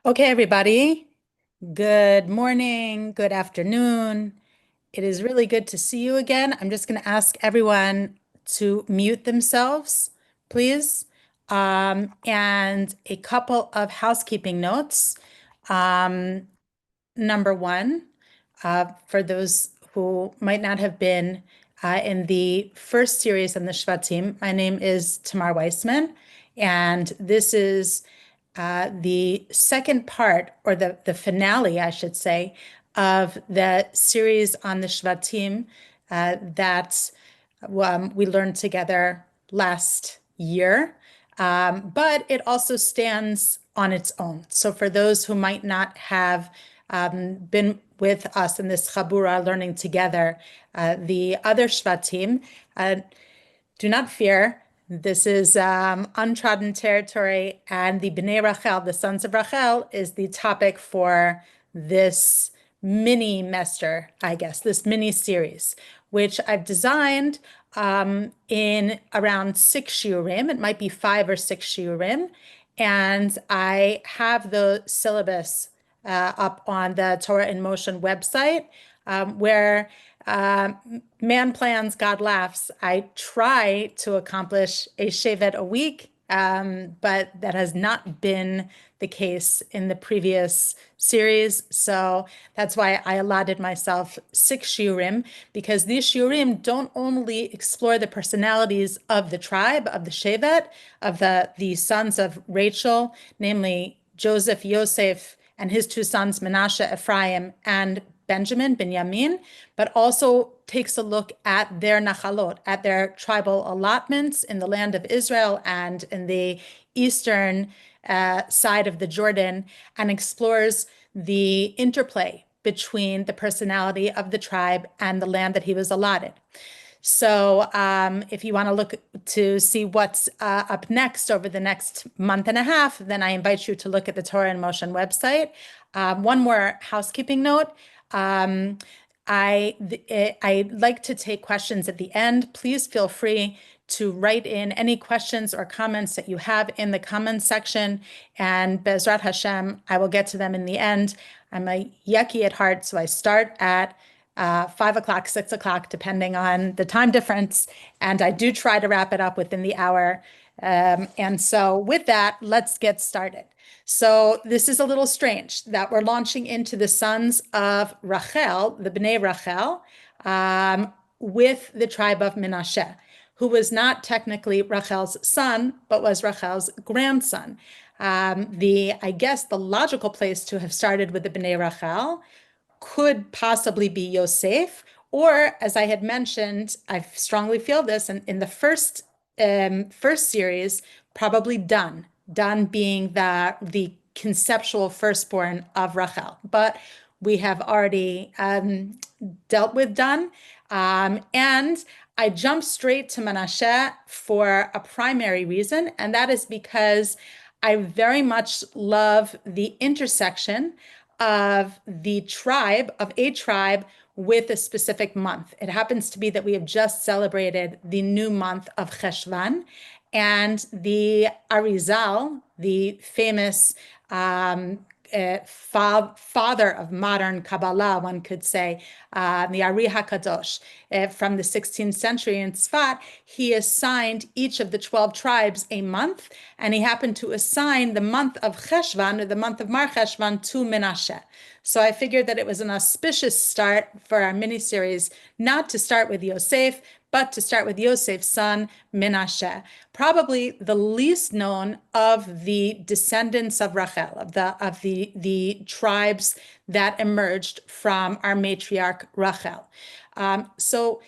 Okay, everybody. Good morning, good afternoon. It is really good to see you again. I'm just going to ask everyone to mute themselves, please. And a couple of housekeeping notes. Um, Number one, for those who might not have been in the first series on the Shvatim, my name is Tamar Weissman, and this is the second part, or the finale, I should say, of the series on the Shvatim that we learned together last year. But it also stands on its own. So for those who might not have been with us in this Chabura learning together, the other Shvatim, do not fear. This is untrodden territory, and the Bnei Rachel, the sons of Rachel, is the topic for this mini mester, I guess, this mini series, which I've designed in around 6 shiurim. It might be 5 or 6 shiurim. And I have the syllabus up on the Torah in Motion website, where man plans, God laughs. I try to accomplish a shevet a week, but that has not been the case in the previous series. So that's why I allotted myself 6 shiurim, because these shiurim don't only explore the personalities of the tribe, of the shevet, of the sons of Rachel, namely Joseph, Yosef, and his two sons, Menashe, Ephraim, and Benjamin, Binyamin, but also takes a look at their nachalot, at their tribal allotments in the land of Israel and in the eastern side of the Jordan, and explores the interplay between the personality of the tribe and the land that he was allotted. So if you want to look to see what's up next over the next month and a half, then I invite you to look at the Torah in Motion website. One more housekeeping note. Um, I like to take questions at the end. Please feel free to write in any questions or comments that you have in the comments section, and Bezrat Hashem, I will get to them in the end. I'm a yucky at heart, so I start at 5 o'clock, 6 o'clock, depending on the time difference, and I do try to wrap it up within the hour. And so with that, let's get started. So this is a little strange that we're launching into the sons of Rachel, the Bnei Rachel, with the tribe of Menashe, who was not technically Rachel's son, but was Rachel's grandson. I guess the logical place to have started with the Bnei Rachel could possibly be Yosef, or as I had mentioned, I strongly feel this, and in the first series, probably Dan being the conceptual firstborn of Rachel. But we have already dealt with Dan. And I jumped straight to Menashe for a primary reason, and that is because I very much love the intersection of the tribe, of a tribe, with a specific month. It happens to be that we have just celebrated the new month of Cheshvan, and the Arizal, the famous father of modern Kabbalah, one could say, the Ari HaKadosh, from the 16th century in Tzfat, he assigned each of the 12 tribes a month, and he happened to assign the month of Cheshvan, or the month of Mar Cheshvan, to Menashe. So I figured that it was an auspicious start for our mini-series, not to start with Yosef, but to start with Yosef's son, Menashe, probably the least known of the descendants of Rachel, of the tribes that emerged from our matriarch Rachel. So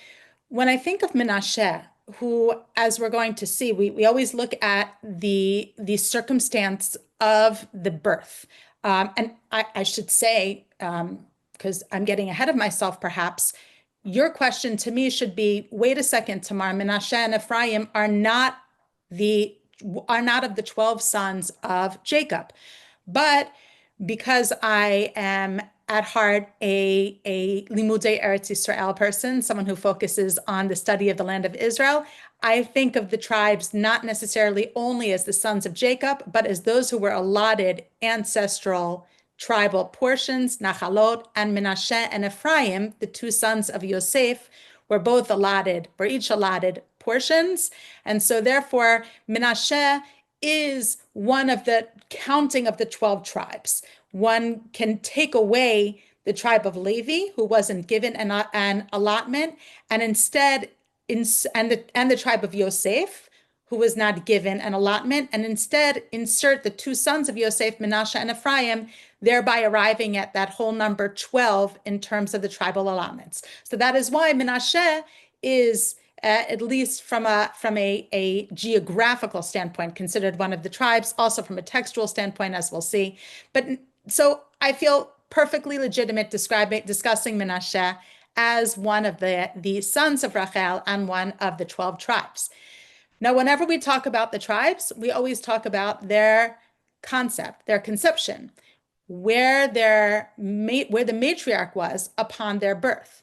when I think of Menashe, who, as we're going to see, we always look at the circumstance of the birth. And I should say, because I'm getting ahead of myself, perhaps, your question to me should be, wait a second, Tamar, Menashe and Ephraim are not of the 12 sons of Jacob. But because I am at heart a Limudei Eretz Yisrael person, someone who focuses on the study of the land of Israel, I think of the tribes not necessarily only as the sons of Jacob, but as those who were allotted ancestral tribal portions. Nachalot and Menashe and Ephraim, the two sons of Yosef, were each allotted portions. And so therefore, Menashe is one of the counting of the 12 tribes. One can take away the tribe of Levi, who wasn't given an allotment, and instead, and the tribe of Yosef, who was not given an allotment, and instead insert the two sons of Yosef, Menashe and Ephraim, thereby arriving at that whole number 12 in terms of the tribal allotments. So that is why Menashe is at least from a geographical standpoint, considered one of the tribes, also from a textual standpoint, as we'll see. But so I feel perfectly legitimate discussing Menashe as one of the sons of Rachel and one of the 12 tribes. Now, whenever we talk about the tribes, we always talk about their concept, their conception, where the matriarch was upon their birth.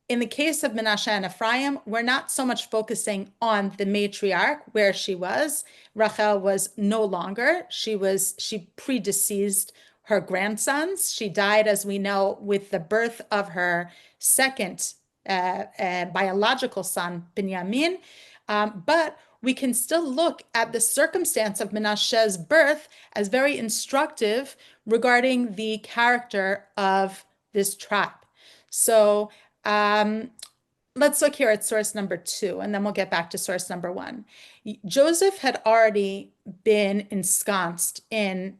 In the case of Menashe and Ephraim, we're not so much focusing on the matriarch where she was. Rachel was no longer. She predeceased her grandsons. She died, as we know, with the birth of her second biological son, Binyamin. But we can still look at the circumstance of Menashe's birth as very instructive regarding the character of this tribe. So let's look here at source number 2, and then we'll get back to source number 1. Joseph had already been ensconced in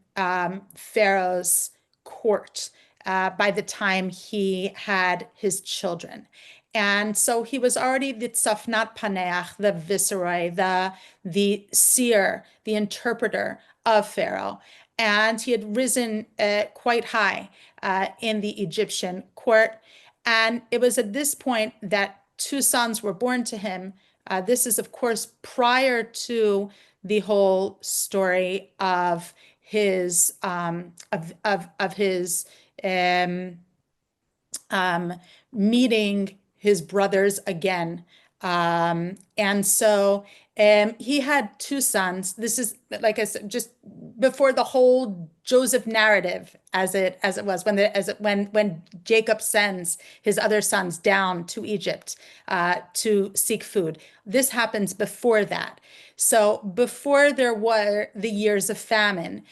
Pharaoh's court by the time he had his children. And so he was already the tzafnat paneach, the viceroy, the seer, the interpreter of Pharaoh. And he had risen quite high in the Egyptian court. And it was at this point that two sons were born to him. This is, of course, prior to the whole story of his meeting his brothers again. And so he had two sons. This is, like I said, just before the whole Joseph narrative, as it was when Jacob sends his other sons down to Egypt to seek food. This happens before that. So before there were the years of famine,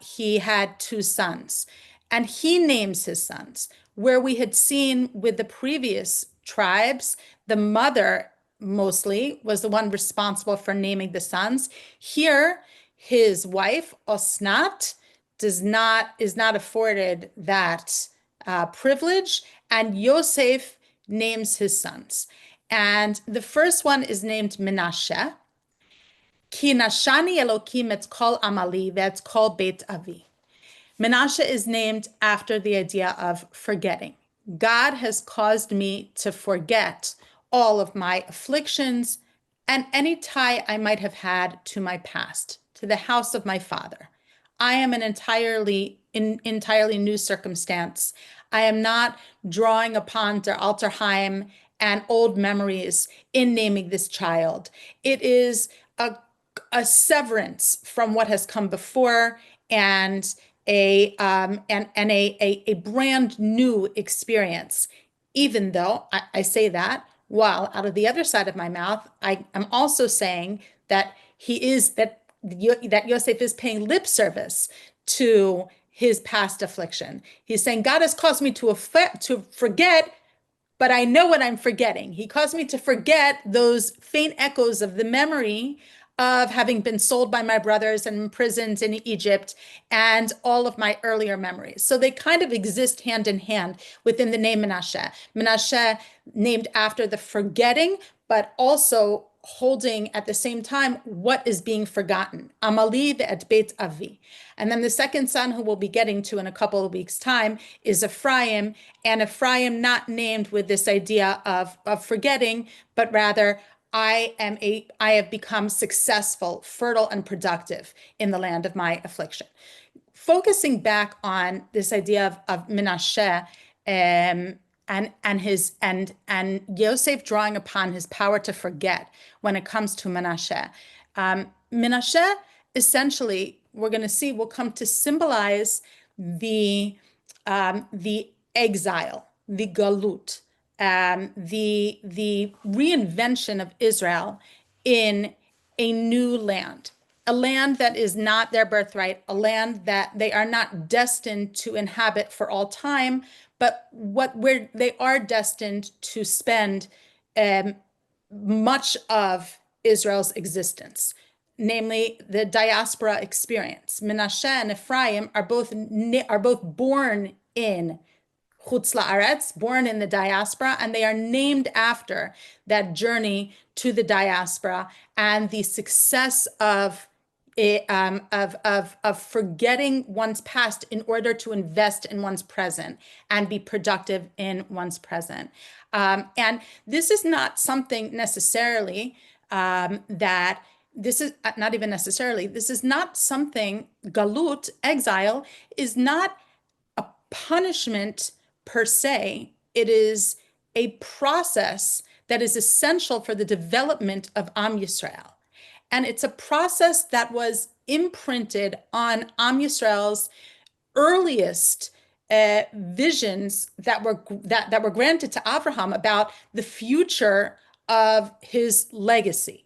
he had two sons, and he names his sons. Where we had seen with the previous tribes, the mother mostly was the one responsible for naming the sons. Here, his wife, Osnat, is not afforded that privilege, and Yosef names his sons. And the first one is named Menashe. Ki nashani Elokim et kol amali ve'et kol beit avi. Menashe is named after the idea of forgetting. God has caused me to forget all of my afflictions and any tie I might have had to my past, to the house of my father. I am an entirely new circumstance. I am not drawing upon Der Alterheim and old memories in naming this child. It is a severance from what has come before and a brand new experience. Even though I say that, while out of the other side of my mouth, I am also saying that that Yosef is paying lip service to his past affliction. He's saying, God has caused me to forget, but I know what I'm forgetting. He caused me to forget those faint echoes of the memory of having been sold by my brothers and imprisoned in Egypt and all of my earlier memories. So they kind of exist hand in hand within the name Menashe. Menashe named after the forgetting, but also holding at the same time what is being forgotten. Amali ve'et beit avi. And then the second son, who we'll be getting to in a couple of weeks' time, is Ephraim. And Ephraim not named with this idea of forgetting, but rather I have become successful, fertile, and productive in the land of my affliction. Focusing back on this idea of Menashe, and Yosef drawing upon his power to forget when it comes to Menashe. Menashe, essentially, we're going to see, will come to symbolize the the exile, the galut, the reinvention of Israel in a new land, a land that is not their birthright, a land that they are not destined to inhabit for all time, but where they are destined to spend um, much of Israel's existence, namely the diaspora experience. Menashe and Ephraim are both born in Chutz La'aretz, born in the diaspora, and they are named after that journey to the diaspora and the success of forgetting one's past in order to invest in one's present and be productive in one's present. And this is not something necessarily that this is not even necessarily, this is not something, galut, exile, is not a punishment per se. It is a process that is essential for the development of Am Yisrael. And it's a process that was imprinted on Am Yisrael's earliest visions that were granted to Abraham about the future of his legacy.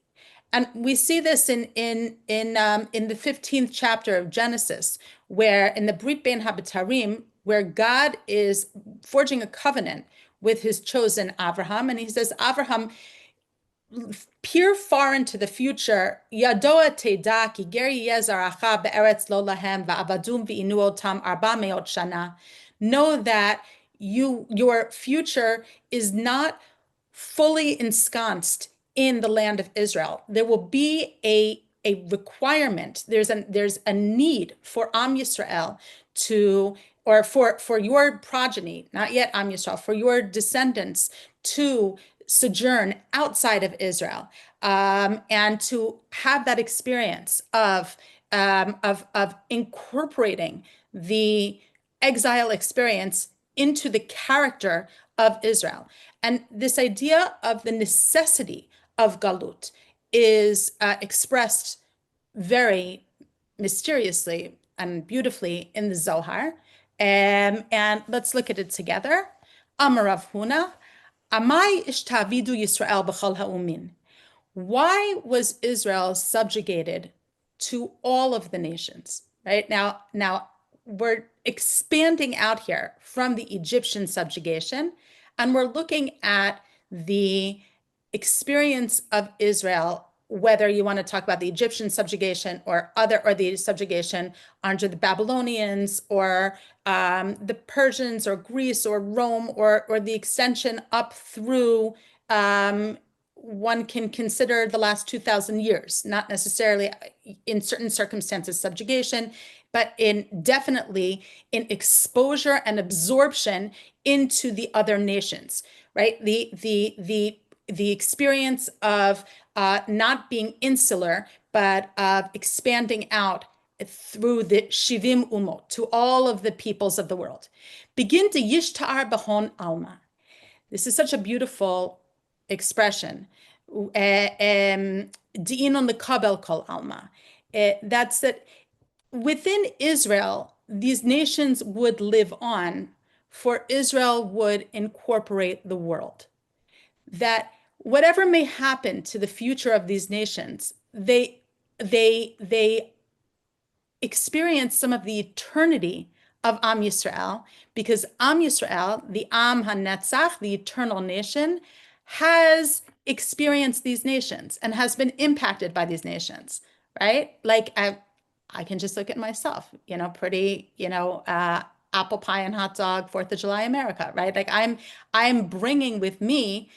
And we see this in the 15th chapter of Genesis, where in the Brit Bein Habitarim, where God is forging a covenant with his chosen Abraham, and he says, Abraham, peer far into the future. Yadoa teda ki ger yezaracha be'eretz lo lahem va'avadum v'inu otam 400 shana. Know that your future is not fully ensconced in the land of Israel. There will be a requirement. There's a need for Am Yisrael to, or for your progeny, not yet Am Yisrael, for your descendants to sojourn outside of Israel, and to have that experience of incorporating the exile experience into the character of Israel. And this idea of the necessity of galut is expressed very mysteriously and beautifully in the Zohar. And let's look at it together. Amar Rav Huna, Amai ishtavidu Yisrael b'chol ha'umin. Why was Israel subjugated to all of the nations? Right now we're expanding out here from the Egyptian subjugation, and we're looking at the experience of Israel, whether you want to talk about the Egyptian subjugation or the subjugation under the Babylonians or the Persians or Greece or Rome or the extension up through one can consider the last 2,000 years, not necessarily in certain circumstances subjugation, but definitely in exposure and absorption into the other nations, right? The experience of not being insular, but of expanding out through the Shivim Umot to all of the peoples of the world. Begin to Yishtar Bahon Alma. This is such a beautiful expression. Di'inon lekabel kol alma. That's that within Israel, these nations would live on, for Israel would incorporate the world. That whatever may happen to the future of these nations, they experience some of the eternity of Am Yisrael, because Am Yisrael, the Am HaNetzach, the eternal nation, has experienced these nations and has been impacted by these nations, right? Like I can just look at myself, pretty, apple pie and hot dog, 4th of July America, right? Like I'm bringing with me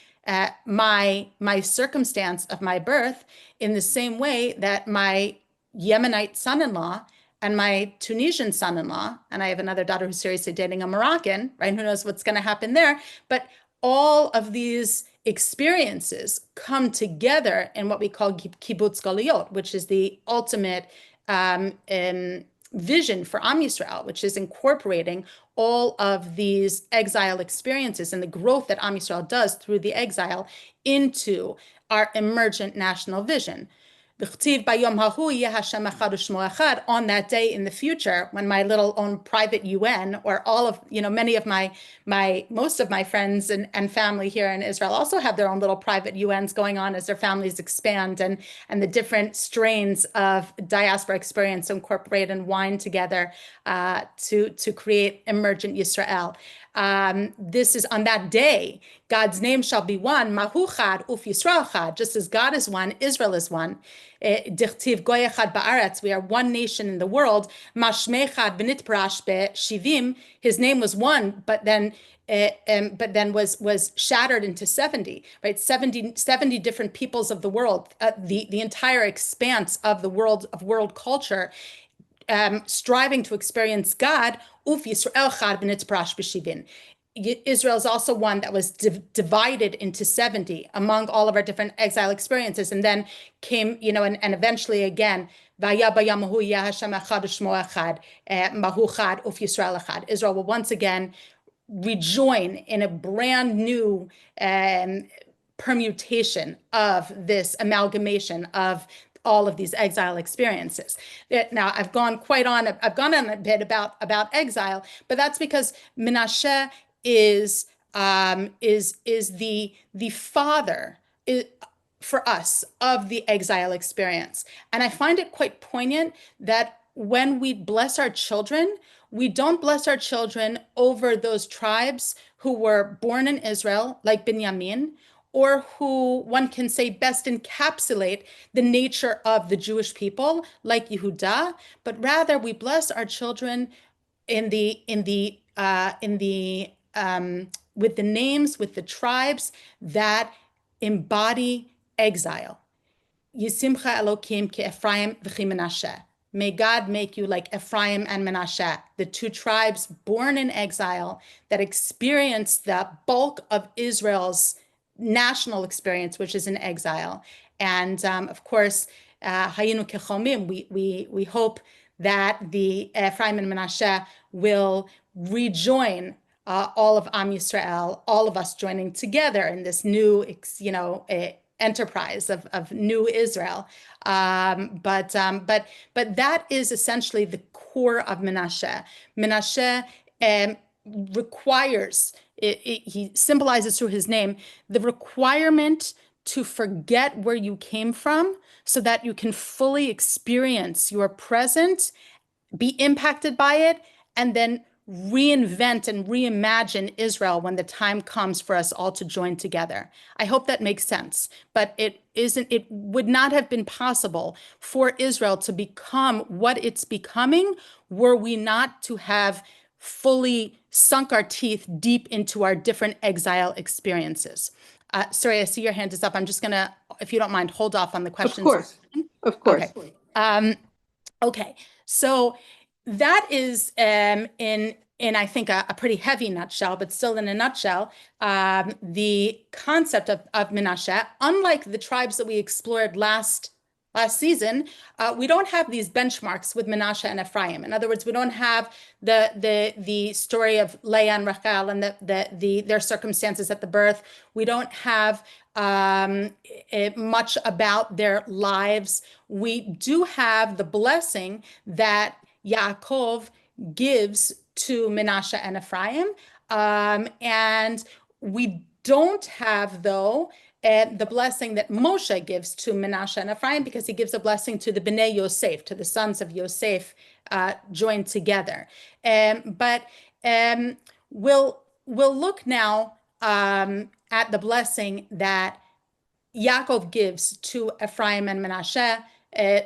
my circumstance of my birth in the same way that my Yemenite son-in-law and my Tunisian son-in-law, and I have another daughter who's seriously dating a Moroccan, right? Who knows what's going to happen there? But all of these experiences come together in what we call kibbutz galiot, which is the ultimate vision for Am Yisrael, which is incorporating all of these exile experiences and the growth that Am Yisrael does through the exile into our emergent national vision. On that day in the future, when my little own private UN, or all of, many of most of my friends and family here in Israel also have their own little private UNs going on as their families expand, and the different strains of diaspora experience incorporate and wind together to create emergent Yisrael. This is on that day, God's name shall be one, Mahu Chad Uf Yisrael Chad, just as God is one, Israel is one. Dichtiv Goy Echad Ba'aretz, we are one nation in the world. Mashmei Chad B'nitparash Be'shivim, his name was one, but then was shattered into 70, right? 70 different peoples of the world, the entire expanse of the world, of world culture, striving to experience God. Uf Yisrael Chad B'nitparash B'shivim. Israel is also one that was divided into 70 among all of our different exile experiences, and then came, and eventually again, Israel will once again rejoin in a brand new permutation of this amalgamation of all of these exile experiences. Now, I've gone on a bit about exile, but that's because Menashe is the father for us of the exile experience. And I find it quite poignant that when we bless our children, we don't bless our children over those tribes who were born in Israel, like Binyamin, or who one can say best encapsulate the nature of the Jewish people, like Yehuda, but rather we bless our children with the names, with the tribes that embody exile. Yisimcha Elokim ki Ephraim v'chi Menashe. May God make you like Ephraim and Menashe, the two tribes born in exile that experienced the bulk of Israel's national experience, which is in exile. And of course, Hayinu Kechomim, we hope that the Ephraim and Menashe will rejoin all of Am Yisrael, all of us joining together in this new, enterprise of new Israel. But that is essentially the core of Menashe. Menashe requires, he symbolizes through his name, the requirement to forget where you came from so that you can fully experience your present, be impacted by it, and then reinvent and reimagine Israel when the time comes for us all to join together. I hope that makes sense, but it would not have been possible for Israel to become what it's becoming were we not to have fully sunk our teeth deep into our different exile experiences. Sorry, I see your hand is up. I'm just gonna, if you don't mind, hold off on the questions. Of course. Okay. Okay. So that is in I think a pretty heavy nutshell, but still in a nutshell, the concept of Menashe. Unlike the tribes that we explored last season, we don't have these benchmarks with Menashe and Ephraim. In other words, we don't have the story of Leah and Rachel and their circumstances at the birth. We don't have much about their lives. We do have the blessing that Yaakov gives to Menashe and Ephraim, and we don't have, though, the blessing that Moshe gives to Menashe and Ephraim, because he gives a blessing to the Bnei Yosef, to the sons of Yosef, joined together. But we'll look now at the blessing that Yaakov gives to Ephraim and Menashe,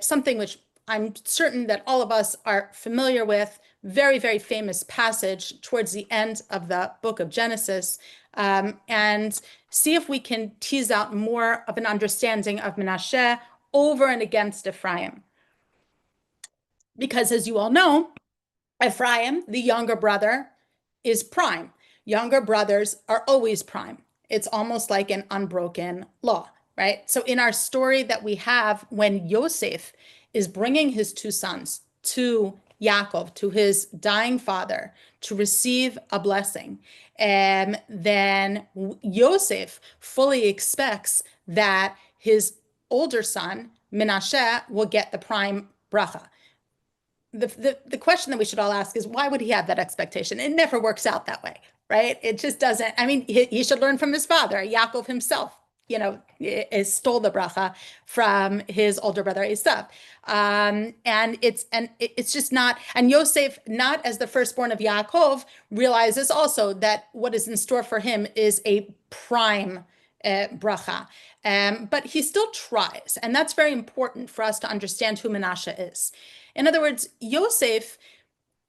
something which I'm certain that all of us are familiar with. Very, very famous passage towards the end of the book of Genesis, and see if we can tease out more of an understanding of Menashe over and against Ephraim. Because as you all know, Ephraim, the younger brother, is prime. Younger brothers are always prime. It's almost like an unbroken law, right? So in our story that we have, when Yosef is bringing his two sons to Yaakov, to his dying father, to receive a blessing, then Yosef fully expects that his older son, Menashe, will get the prime bracha. The question that we should all ask is, why would he have that expectation? It never works out that way, right? It just doesn't. I mean, he should learn from his father. Yaakov himself, stole the bracha from his older brother Esav. And it's just not. And Yosef, not as the firstborn of Yaakov, realizes also that what is in store for him is a prime bracha. But he still tries, and that's very important for us to understand who Menashe is. In other words, Yosef,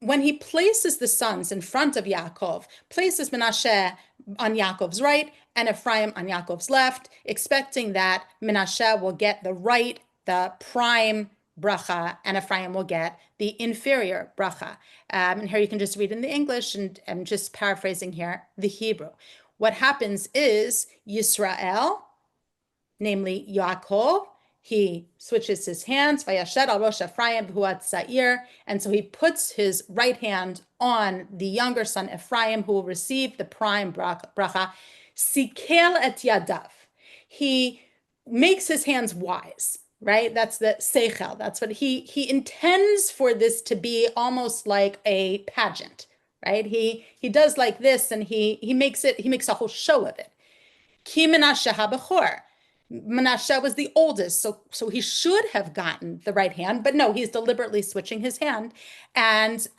when he places the sons in front of Yaakov, places Menashe on Yaakov's right and Ephraim on Yaakov's left, expecting that Menashe will get the prime bracha, and Ephraim will get the inferior bracha. And here you can just read in the English, and I'm just paraphrasing here the Hebrew. What happens is Yisrael, namely Yaakov, he switches his hands, Vayashed al Rosh Ephraim b'huat Sa'ir, and so he puts his right hand on the younger son Ephraim, who will receive the prime bracha. Sikel et yadav. He makes his hands wise, right? That's the seichel. That's what he intends for this to be, almost like a pageant, right? He does like this, and he makes a whole show of it. Ki Menashe ha-bechor. Menashe was the oldest, so he should have gotten the right hand, but no, he's deliberately switching his hand, and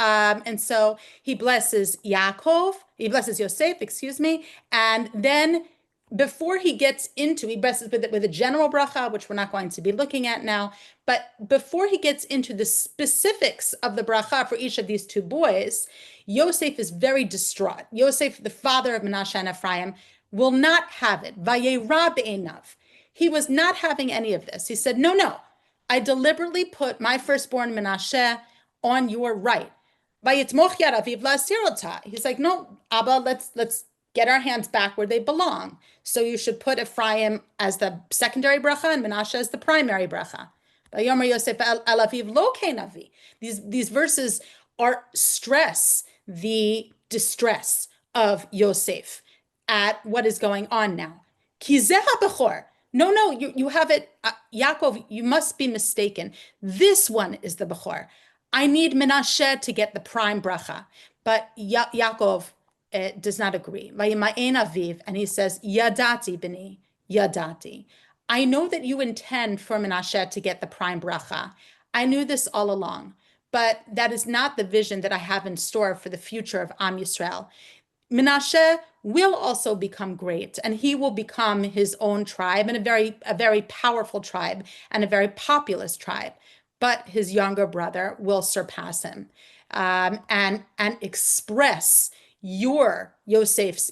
so he blesses Yosef, excuse me, and then before he gets into, he blesses with a general bracha, which we're not going to be looking at now, but before he gets into the specifics of the bracha for each of these two boys, Yosef is very distraught. Yosef, the father of Menashe and Ephraim, will not have it. Vayera be'enav. He was not having any of this. He said, no, I deliberately put my firstborn Menashe on your right. He's like, no, Abba, let's get our hands back where they belong. So you should put Ephraim as the secondary bracha and Menashe as the primary bracha. These verses stress the distress of Yosef at what is going on now. No, you have it. Yaakov, you must be mistaken. This one is the Bechor. I need Menashe to get the prime bracha. But Yaakov does not agree. Vayima'en aviv, and he says, Yadati b'ni, Yadati. I know that you intend for Menashe to get the prime bracha. I knew this all along, but that is not the vision that I have in store for the future of Am Yisrael. Menashe will also become great, and he will become his own tribe, and a very powerful tribe, and a very populous tribe. But his younger brother will surpass him, and express Yosef's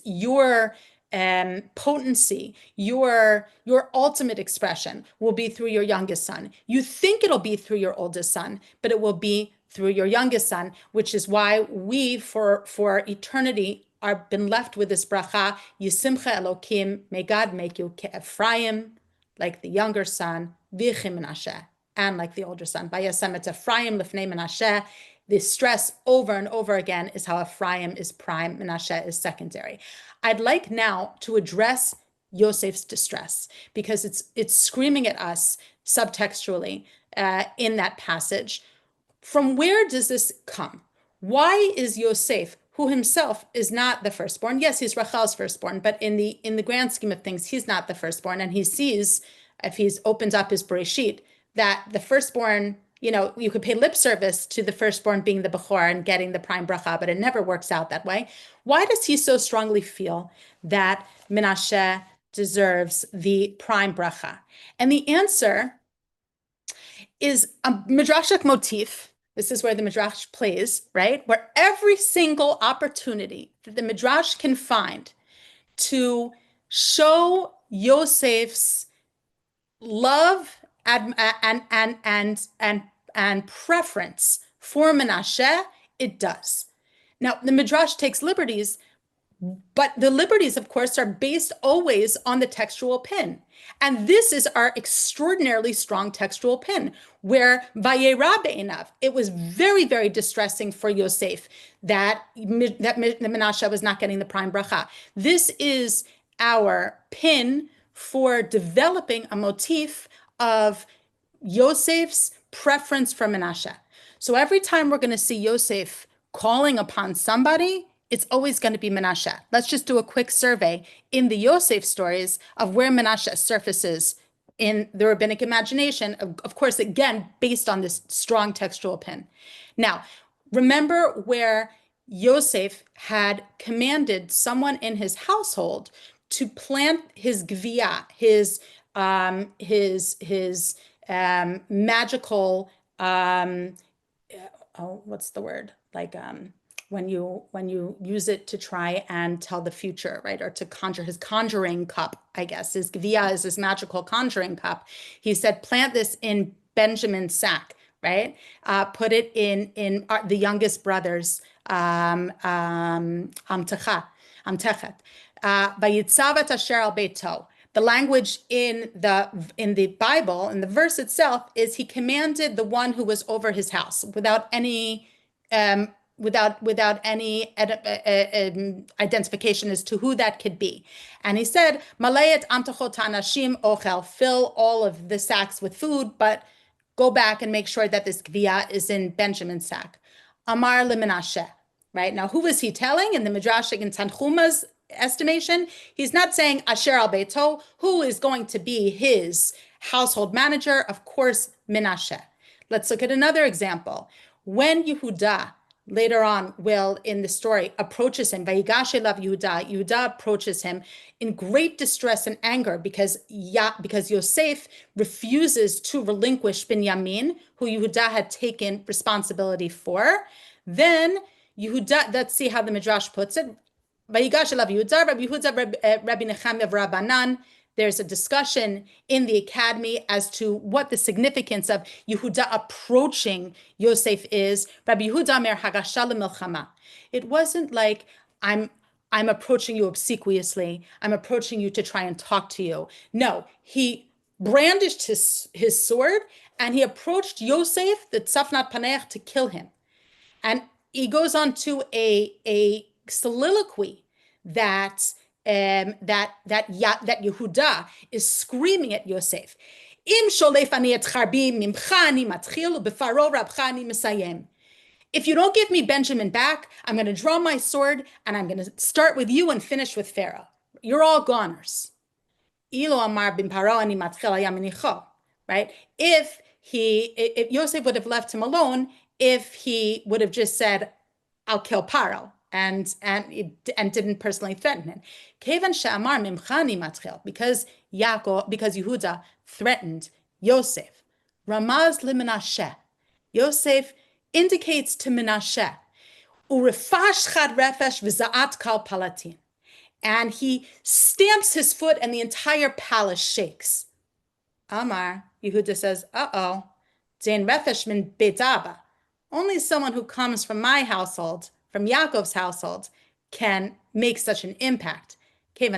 potency, your ultimate expression will be through your youngest son. You think it'll be through your oldest son, but it will be through your youngest son, which is why we, for eternity, are been left with this bracha, Yisimcha Elokim, may God make you Ephraim, like the younger son, Vichim Menashe, and like the older son. Vayasem et Ephraim lifnei Menashe. The stress over and over again is how Ephraim is prime, Menashe is secondary. I'd like now to address Yosef's distress, because it's screaming at us subtextually in that passage. From where does this come? Why is Yosef, who himself is not the firstborn? Yes, he's Rachel's firstborn, but in the grand scheme of things, he's not the firstborn. And he sees, if he opens up his Bereshit, that the firstborn, you could pay lip service to the firstborn being the Bechor and getting the prime bracha, but it never works out that way. Why does he so strongly feel that Menashe deserves the prime bracha? And the answer is a midrashic motif. This is where the midrash plays, right? Where every single opportunity that the midrash can find to show Yosef's love and preference for Menashe, it does. Now, the midrash takes liberties But the liberties, of course, are based always on the textual pin. And this is our extraordinarily strong textual pin, where Vayera be'enav, it was very, very distressing for Yosef that Menashe was not getting the prime bracha. This is our pin for developing a motif of Yosef's preference for Menashe. So every time we're going to see Yosef calling upon somebody, it's always going to be Menashe. Let's just do a quick survey in the Yosef stories of where Menashe surfaces in the rabbinic imagination, of course, again, based on this strong textual pin. Now, remember where Yosef had commanded someone in his household to plant his gvia, his magical what's the word? Like when you use it to try and tell the future, right? Or to conjure his conjuring cup, I guess. His gvia is his magical conjuring cup. He said, plant this in Benjamin's sack, right? Put it in the youngest brother's amtechet. Vayitzavat asher al beito. The language in the Bible, in the verse itself, is he commanded the one who was over his house without any identification as to who that could be. And he said, Malayet amtachot anashim ochel, fill all of the sacks with food, but go back and make sure that this gvia is in Benjamin's sack. Amar lemenashe. Right now, who was he telling in the Midrash in Tanchuma's estimation? He's not saying Asher al Beito, who is going to be his household manager. Of course, Menashe. Let's look at another example. When Yehuda later on will in the story approaches him, Vayigash elav Yehuda, Yehuda approaches him in great distress and anger because Yosef refuses to relinquish Binyamin, who Yehuda had taken responsibility for. Then Yehuda, let's see how the Midrash puts it. Vayigash elav Yehuda, Rabbi Yehuda, Rabbi Nechemia, Rabbanan. There's a discussion in the academy as to what the significance of Yehuda approaching Yosef is. Rabbi Yehuda mer hagasha lemilchama. It wasn't like I'm approaching you obsequiously. I'm approaching you to try and talk to you. No, he brandished his sword and he approached Yosef, the tzafnat paneach, to kill him. And he goes on to a soliloquy that Yehuda is screaming at Yosef. If you don't give me Benjamin back, I'm going to draw my sword and I'm going to start with you and finish with Pharaoh. You're all goners. Right? If Yosef would have left him alone, if he would have just said, I'll kill Paro, and didn't personally threaten him. Because Yehuda threatened Yosef. Ramaz leMenashe. Yosef indicates to Menashe, Urefash chad refesh v'za'at kal palatin. And he stamps his foot and the entire palace shakes. Amar, Yehuda says, uh-oh, Zain refesh min betaba. Only someone who comes from my household, from Yaakov's household, can make such an impact. When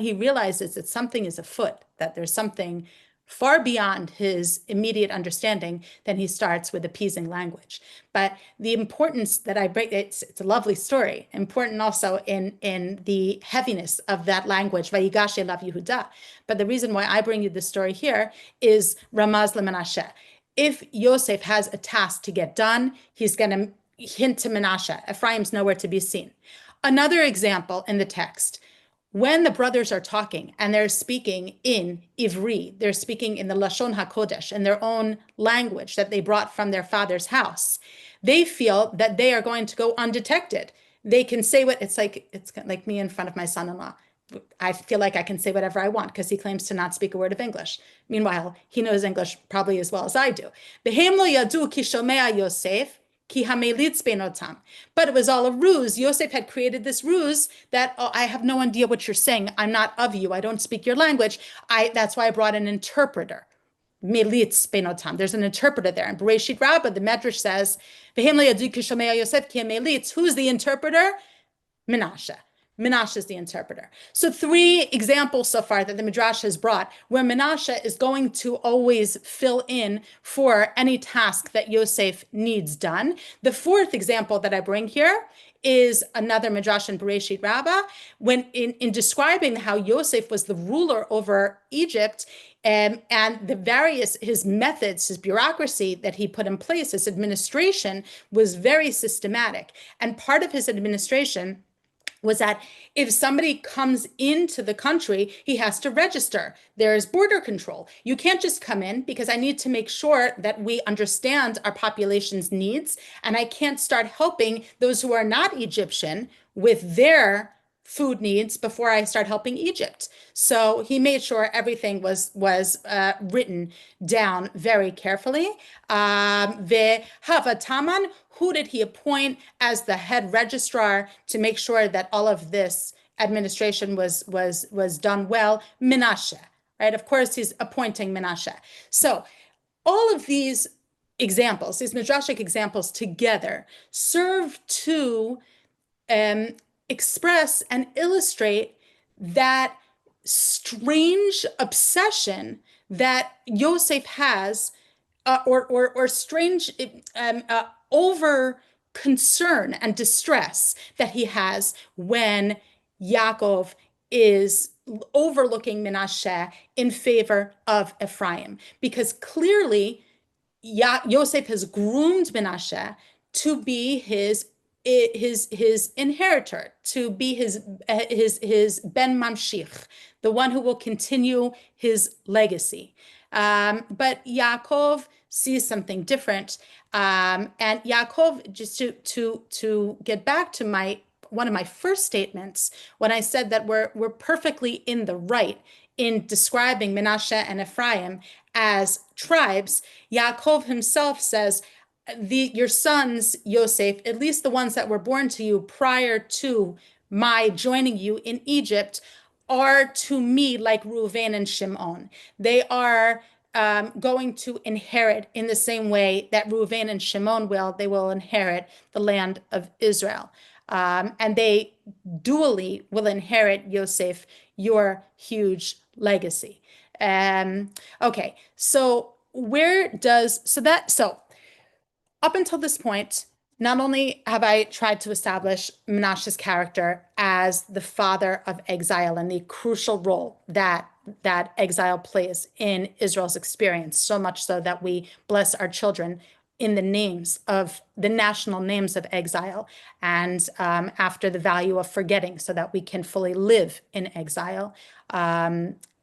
he realizes that something is afoot, that there's something far beyond his immediate understanding, then he starts with appeasing language. But the importance that I bring, it's a lovely story, important also in the heaviness of that language, Vayigash elav Yehuda. But the reason why I bring you this story here is Ramaz leMenashe. If Yosef has a task to get done, he's going to hint to Menashe. Ephraim's nowhere to be seen. Another example in the text, when the brothers are talking and they're speaking in Ivri, they're speaking in the Lashon HaKodesh, in their own language that they brought from their father's house, they feel that they are going to go undetected. They can say what, it's like me in front of my son-in-law. I feel like I can say whatever I want because he claims to not speak a word of English. Meanwhile, he knows English probably as well as I do. Behem lo yadu ki shomea Yosef, ki hamelitz beinotam. But it was all a ruse. Yosef had created this ruse that, oh, I have no idea what you're saying. I'm not of you. I don't speak your language. That's why I brought an interpreter. melitz benotam. There's an interpreter there. In Bereshit Rabbah, the Medrash says, "V'hem lo yadu ki shomei Yosef ki melitz." Who's the interpreter? Menashe. Menashe is the interpreter. So three examples so far that the Midrash has brought where Menashe is going to always fill in for any task that Yosef needs done. The fourth example that I bring here is another Midrash in Bereshit Rabbah, when in describing how Yosef was the ruler over Egypt, and the various, his methods, his bureaucracy that he put in place, his administration was very systematic. And part of his administration was that if somebody comes into the country, he has to register. There's border control. You can't just come in, because I need to make sure that we understand our population's needs. And I can't start helping those who are not Egyptian with their food needs before I start helping Egypt. So he made sure everything was written down very carefully. Taman, who did he appoint as the head registrar to make sure that all of this administration was done well? Menashe, right? Of course, he's appointing Menashe. So all of these examples, these midrashic examples together, serve to express and illustrate that strange obsession that Yosef has, or strange over concern and distress that he has when Yaakov is overlooking Menashe in favor of Ephraim, because clearly Yosef has groomed Menashe to be his inheritor, to be his ben mamshich, the one who will continue his legacy. But Yaakov sees something different, and Yaakov, just to get back to one of my first statements when I said that we're perfectly in the right in describing Menashe and Ephraim as tribes. Yaakov himself says, your sons, Yosef, at least the ones that were born to you prior to my joining you in Egypt, are to me like Reuven and Shimon. They are going to inherit in the same way that Reuven and Shimon will. They will inherit the land of Israel. And they dually will inherit, Yosef, your huge legacy. Okay, so up until this point, not only have I tried to establish Menashe's character as the father of exile and the crucial role that exile plays in Israel's experience, so much so that we bless our children in the names of the national names of exile, and after the value of forgetting, so that we can fully live in exile.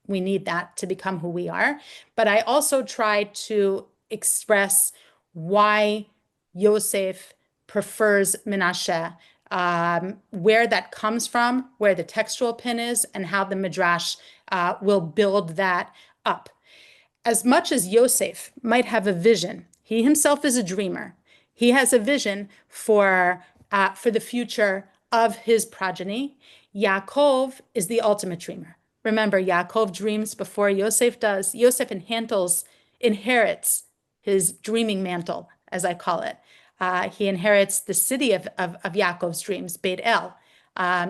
We need that to become who we are. But I also try to express why Yosef prefers Menashe, where that comes from, where the textual pin is, and how the Midrash will build that up. As much as Yosef might have a vision, he himself is a dreamer. He has a vision for the future of his progeny. Yaakov is the ultimate dreamer. Remember, Yaakov dreams before Yosef does. Yosef inherits his dreaming mantle, as I call it. He inherits the city of Yaakov's dreams, Beit El.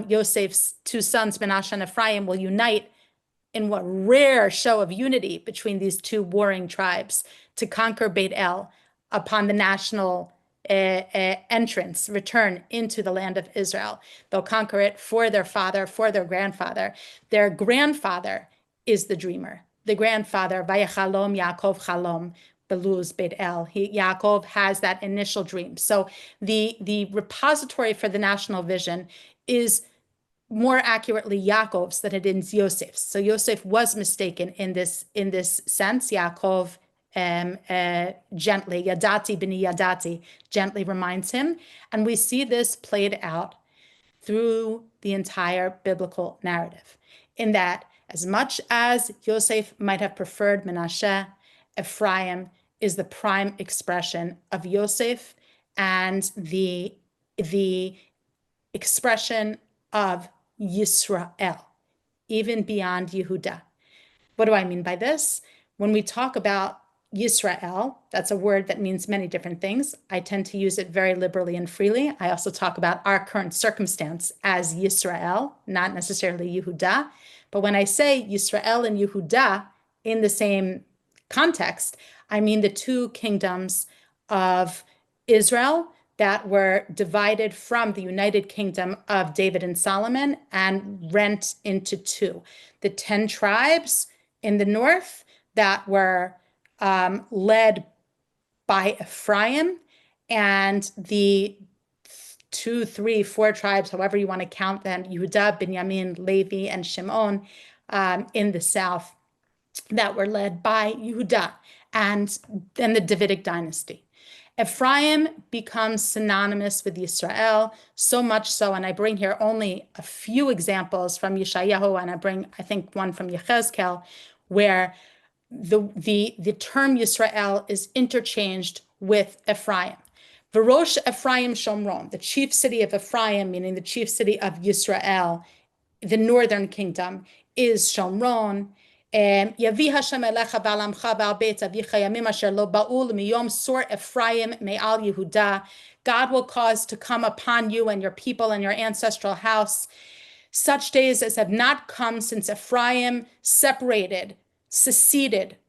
Yosef's two sons, Menashe and Ephraim, will unite in what rare show of unity between these two warring tribes to conquer Beit El upon the national return into the land of Israel. They'll conquer it for their father, for their grandfather. Their grandfather is the dreamer. The grandfather, Vayechalom Yaakov Chalom, Beluz Beit El. Yaakov has that initial dream. So the repository for the national vision is more accurately Yaakov's than it is Yosef's. So Yosef was mistaken in this sense. Yaakov gently, Yadati b'ni Yadati, gently reminds him. And we see this played out through the entire biblical narrative, in that as much as Yosef might have preferred Menashe, Ephraim is the prime expression of Yosef and the expression of Yisrael, even beyond Yehuda. What do I mean by this? When we talk about Yisrael, that's a word that means many different things. I tend to use it very liberally and freely. I also talk about our current circumstance as Yisrael, not necessarily Yehuda. But when I say Yisrael and Yehuda in the same context, I mean the two kingdoms of Israel that were divided from the United Kingdom of David and Solomon and rent into two. The 10 tribes in the north that were led by Ephraim, and the 2, 3, 4 tribes, however you want to count them, Yehuda, Benjamin, Levi, and Shimon in the south that were led by Yehuda and then the Davidic dynasty. Ephraim becomes synonymous with Yisrael, so much so, and I bring here only a few examples from Yeshayahu, and I bring, I think, one from Yechezkel, where the term Yisrael is interchanged with Ephraim. Verosh Ephraim Shomron, the chief city of Ephraim, meaning the chief city of Yisrael, the northern kingdom, is Shomron. Yavi Hashem elecha v'alamcha v'al beit avicha yamim asher lo ba'ul miyom sor Ephraim me'al Yehuda. God will cause to come upon you and your people and your ancestral house such days as have not come since Ephraim seceded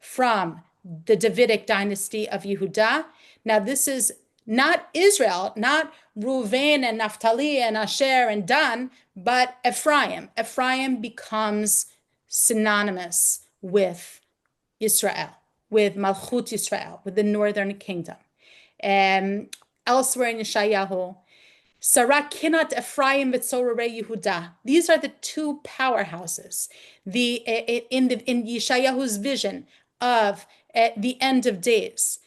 from the Davidic dynasty of Yehuda. Now, this is not Israel, not Reuven and Naphtali and Asher and Dan, but Ephraim. Ephraim becomes synonymous with Israel, with Malchut Yisrael, with the northern kingdom. Elsewhere in Yeshayahu, Sarah Kinat Ephraim v'Tzorarei Yehuda. These are the two powerhouses. In Yeshayahu's vision of the end of days,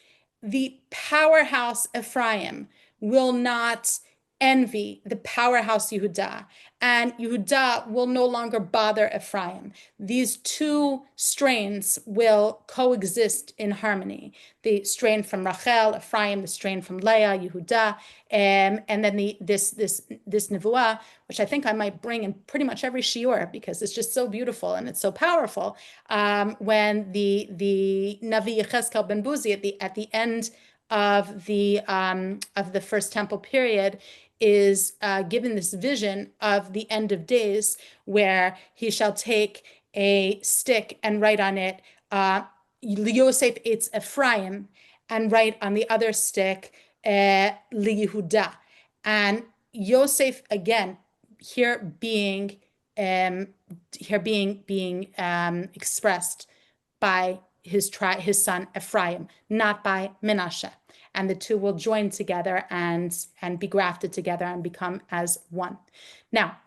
the powerhouse Ephraim will not envy the powerhouse Yehuda, and Yehuda will no longer bother Ephraim. These two strains will coexist in harmony. The strain from Rachel, Ephraim, the strain from Leah, Yehuda, and then this nevuah, which I think I might bring in pretty much every shiur because it's just so beautiful and it's so powerful. When the Navi Yechezkel ben Buzi at the end of the First Temple period is given this vision of the end of days, where he shall take a stick and write on it, Yosef it's Ephraim, and write on the other stick, Yehuda. And Yosef, again, here being expressed by his son Ephraim, not by Menashe. And the two will join together and be grafted together and become as one. Now,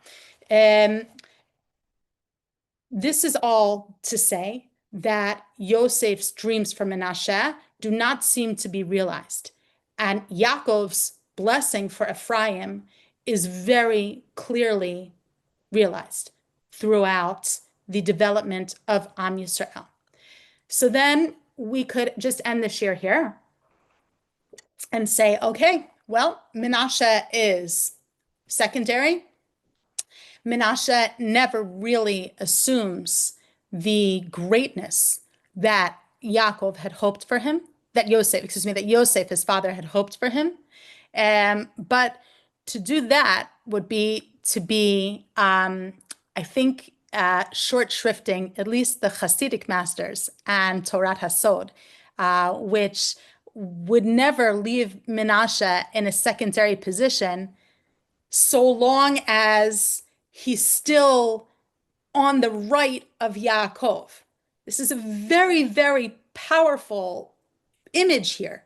this is all to say that Yosef's dreams for Menashe do not seem to be realized. And Yaakov's blessing for Ephraim is very clearly realized throughout the development of Am Yisrael. So then we could just end the shir here and say, okay, well, Menashe is secondary. Menashe never really assumes the greatness that Yaakov had hoped for him, that Yosef, his father, had hoped for him. But to do that would be to be, I think, short shrifting at least the Hasidic masters and Torat Hasod, which would never leave Menashe in a secondary position so long as he's still on the right of Yaakov. This is a very, very powerful image here.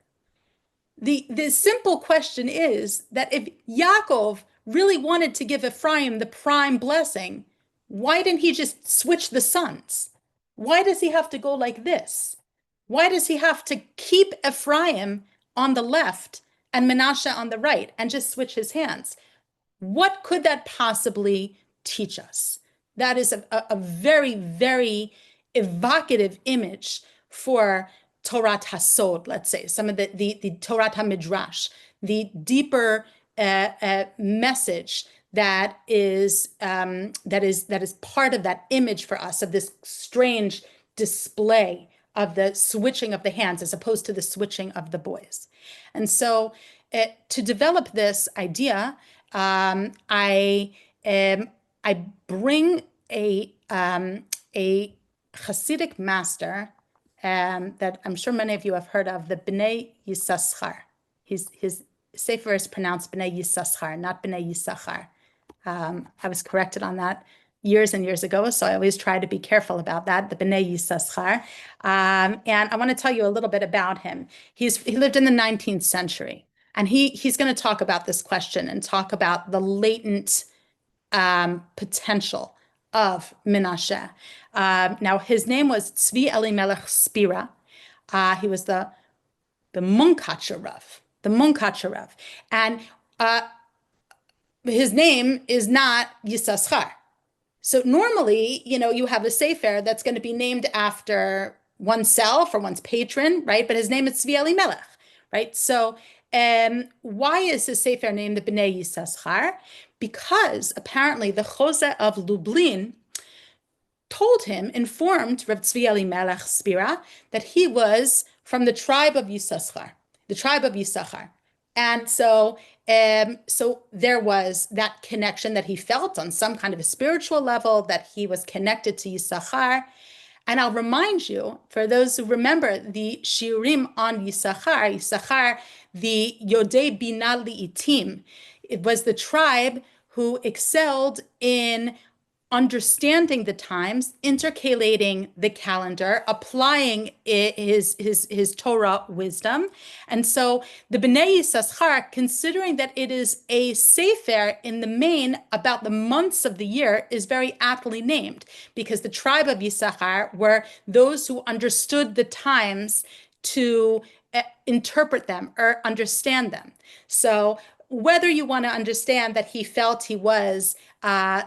The simple question is that if Yaakov really wanted to give Ephraim the prime blessing, why didn't he just switch the sons? Why does he have to go like this? Why does he have to keep Ephraim on the left and Menashe on the right and just switch his hands? What could that possibly teach us? That is a very, very evocative image for Torat Hasod, let's say, some of the Torat HaMidrash, the deeper message that is part of that image for us, of this strange display of the switching of the hands as opposed to the switching of the boys. And so to develop this idea, I bring a Hasidic master that I'm sure many of you have heard of, the Bnei Yissaschar. His sefer is pronounced Bnei Yissaschar, not Bnei Yissachar. I was corrected on that years and years ago, so I always try to be careful about that, the Bnei Yissaschar. And I want to tell you a little bit about him. He lived in the 19th century, and he's going to talk about this question and talk about the latent potential of Menashe. Now, his name was Tzvi Elimelech Spira. He was the Munkacher Rav, the Munkacher Rav. And his name is not Yissaschar. So normally, you have a sefer that's going to be named after oneself or one's patron, right? But his name is Tzvi Elimelech, right? So why is his sefer named the Bnei Yissaschar? Because apparently the Chose of Lublin informed Rav Tzvi Elimelech Spira that he was from the tribe of Yissaschar, the tribe of Yissachar. And so there was that connection that he felt on some kind of a spiritual level, that he was connected to Yissachar. And I'll remind you, for those who remember the shiurim on Yissachar, the Yodei Bina Li'itim, it was the tribe who excelled in understanding the times, intercalating the calendar, applying his Torah wisdom. And so the Bnei Yissaschar, considering that it is a sefer in the main about the months of the year, is very aptly named, because the tribe of Yissachar were those who understood the times to interpret them or understand them. So whether you want to understand that he felt he was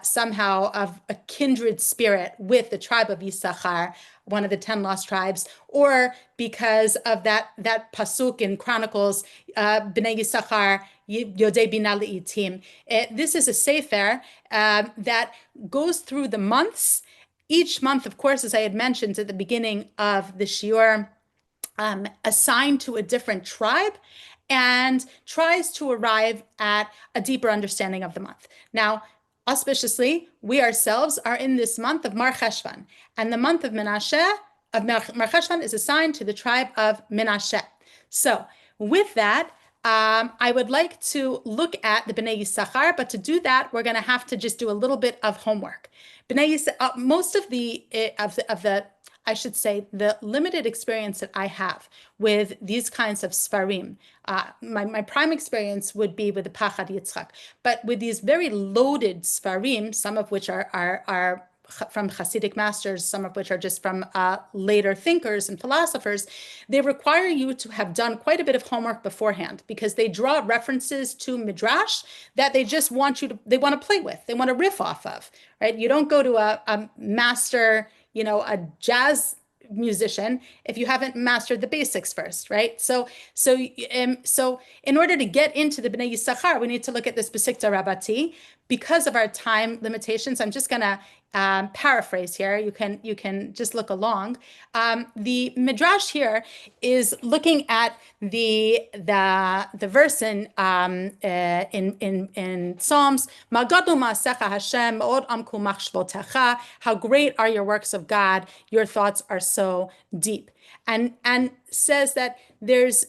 somehow of a kindred spirit with the tribe of Yissachar, one of the 10 lost tribes, or because of that pasuk in Chronicles, Bnei Yissachar, Yodei Bina Li'itim. This is a sefer that goes through the months. Each month, of course, as I had mentioned at the beginning of the shiur, assigned to a different tribe, and tries to arrive at a deeper understanding of the month. Now, auspiciously, we ourselves are in this month of Mar Cheshvan, and the month of Menashe, of Mar Cheshvan, is assigned to the tribe of Menashe. So with that, I would like to look at the Bnei Yisachar, but to do that, we're going to have to just do a little bit of homework. Most of the I should say, the limited experience that I have with these kinds of Sfarim, my prime experience would be with the Pachad Yitzchak, but with these very loaded Sfarim, some of which are from Hasidic masters, some of which are just from later thinkers and philosophers, they require you to have done quite a bit of homework beforehand, because they draw references to Midrash that they just want they want to play with, they want to riff off of, right? You don't go to a master, a jazz musician if you haven't mastered the basics first, right? So in order to get into the Bnei Yisachar, we need to look at this Besikta Rabbati. Because of our time limitations, I'm just going to paraphrase here. You can just look along. The midrash here is looking at the verse in Psalms. Magadu ma'asecha Hashem od amku machshvotecha. How great are your works of God! Your thoughts are so deep. And says that there's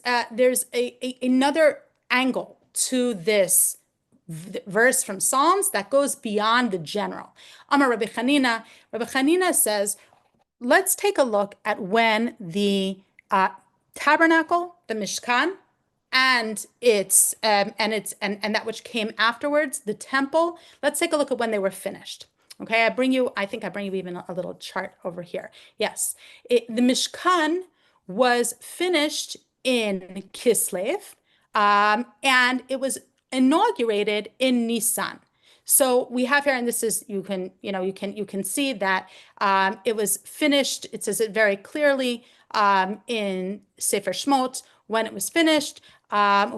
another angle to this verse from Psalms that goes beyond the general. Amar Rabbi Chanina says, let's take a look at when the tabernacle, the Mishkan, and that which came afterwards, the temple. Let's take a look at when they were finished. Okay, I think I bring you even a little chart over here. Yes, the Mishkan was finished in Kislev, and it was inaugurated in Nisan. So we have here, and this is, you can see that it was finished. It says it very clearly in Sefer Shmot when it was finished. It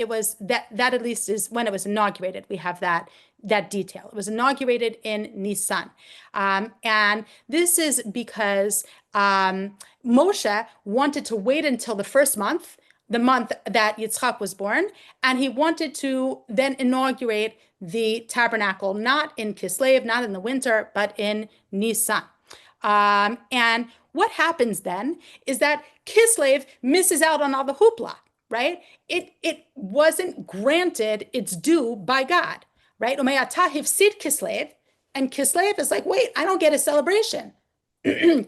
was that at least is when it was inaugurated. We have that that detail. It was inaugurated in Nisan. And this is because Moshe wanted to wait until the first month, the month that Yitzchak was born, and he wanted to then inaugurate the tabernacle, not in Kislev, not in the winter, but in Nisan. And what happens then is that Kislev misses out on all the hoopla, right? It wasn't granted its due by God, right? Umayata hifsid Kislev, and Kislev is like, wait, I don't get a celebration. The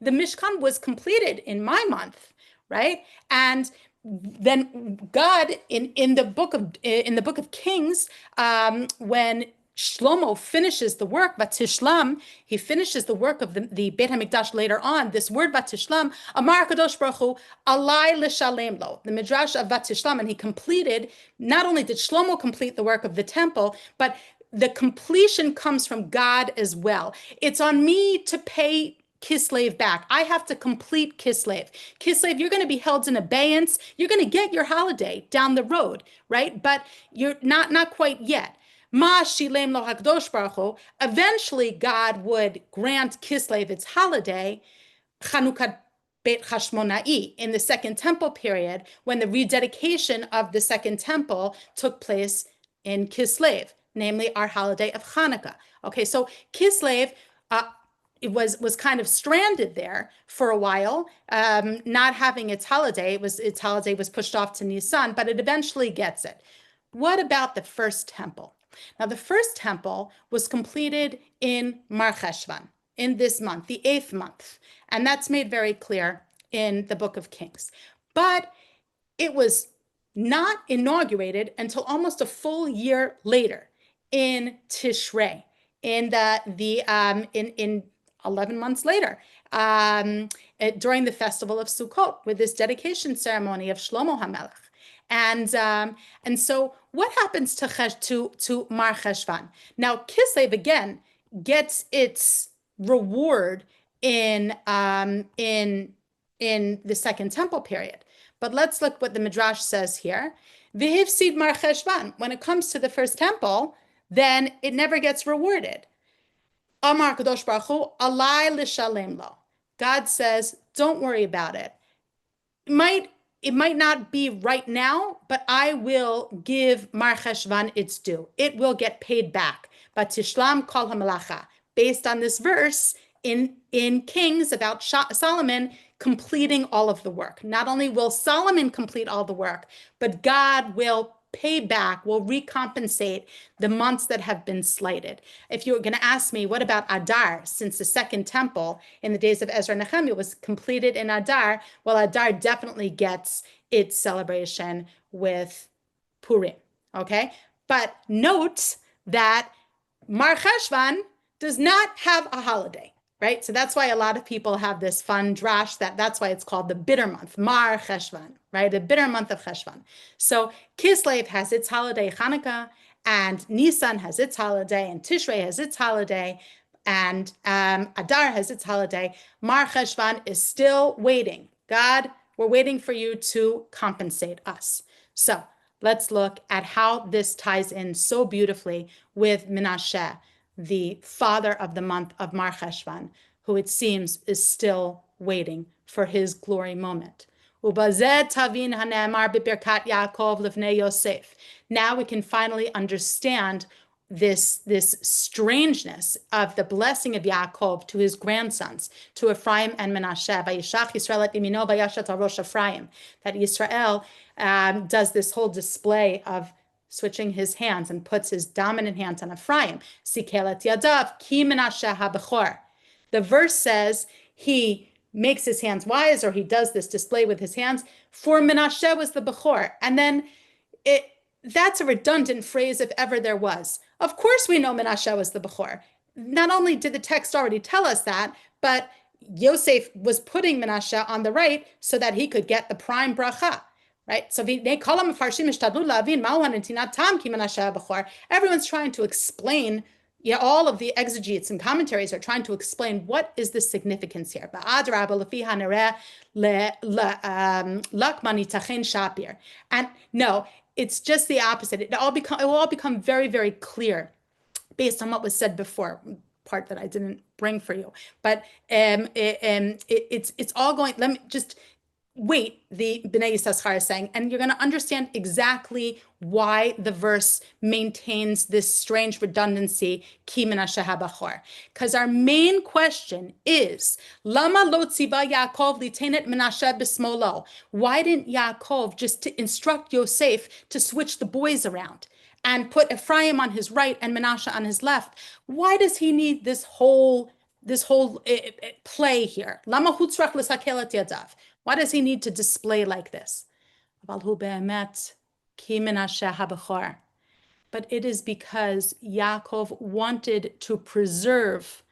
Mishkan was completed in my month, right? And then God in the book of Kings, when Shlomo finishes the work, Vatishlam, he finishes the work of the Beit HaMikdash later on. This word Vatishlam, Amar Kadosh Baruch Hu, Alai L'Shalem Lo, the Midrash of Vatishlam, and he completed, not only did Shlomo complete the work of the temple, but the completion comes from God as well. It's on me to pay Kislev back. I have to complete Kislev. Kislev, you're going to be held in abeyance. You're going to get your holiday down the road, right? But you're not quite yet. Ma shilem lo hakdosh baruch hu. Eventually, God would grant Kislev its holiday, Chanukat Beit Hashmonai, in the Second Temple period, when the rededication of the Second Temple took place in Kislev, namely our holiday of Hanukkah. Okay, so Kislev it was kind of stranded there for a while, not having its holiday. Its holiday was pushed off to Nisan, but it eventually gets it. What about the first temple? Now, the first temple was completed in Mar Cheshvan, in this month, the 8th month, and that's made very clear in the Book of Kings. But it was not inaugurated until almost a full year later, in Tishrei, in 11 months later, during the festival of Sukkot, with this dedication ceremony of Shlomo HaMelech. And so what happens to Mar Cheshvan? Now, Kislev again gets its reward in the Second Temple period. But let's look what the Midrash says here. V'hifsid Mar Cheshvan. When it comes to the first temple, then it never gets rewarded. Amar Kadosh Baruch Hu, Alai L'Shalem Lo. God says, don't worry about it. It might not be right now, but I will give Mar Cheshvan its due. It will get paid back. But Tishlam Kol HaMelacha, based on this verse in Kings about Solomon completing all of the work. Not only will Solomon complete all the work, but God will pay back, will recompensate the months that have been slighted. If you were going to ask me, what about Adar, since the Second Temple in the days of Ezra and Nehemiah was completed in Adar, well, Adar definitely gets its celebration with Purim, okay? But note that Mar Cheshvan does not have a holiday, right? So that's why a lot of people have this fun drash that's why it's called the bitter month, Mar Cheshvan, right? The bitter month of Cheshvan. So Kislev has its holiday, Hanukkah, and Nisan has its holiday, and Tishrei has its holiday, and Adar has its holiday. Mar Cheshvan is still waiting. God, we're waiting for you to compensate us. So let's look at how this ties in so beautifully with Menashe, the father of the month of Mar Cheshvan, who it seems is still waiting for his glory moment. Now we can finally understand this strangeness of the blessing of Yaakov to his grandsons, to Ephraim and Menashe. That Israel does this whole display of switching his hands and puts his dominant hand on Ephraim. Sikelet yadav ki Menashe habechor. The verse says he makes his hands wise, or he does this display with his hands, for Menashe was the Bechor. And then that's a redundant phrase if ever there was. Of course we know Menashe was the Bechor. Not only did the text already tell us that, but Yosef was putting Menashe on the right so that he could get the prime bracha. Right? So everyone's trying to explain, all of the exegetes and commentaries are trying to explain what is the significance here. And no, it's just the opposite. It will all become very, very clear based on what was said before, part that I didn't bring for you. But it's all going. Let me just wait, the Bnei Yissaschar is saying, and you're going to understand exactly why the verse maintains this strange redundancy, ki menashe habachor. Because our main question is, lama lo tziva Yaakov litenet menashe b'smolo? Why didn't Yaakov just to instruct Yosef to switch the boys around and put Ephraim on his right and Menashe on his left? Why does he need this whole play here? Lama hu tzarach l'sakel et yadav? Why does he need to display like this? But it is because Yaakov wanted to preserve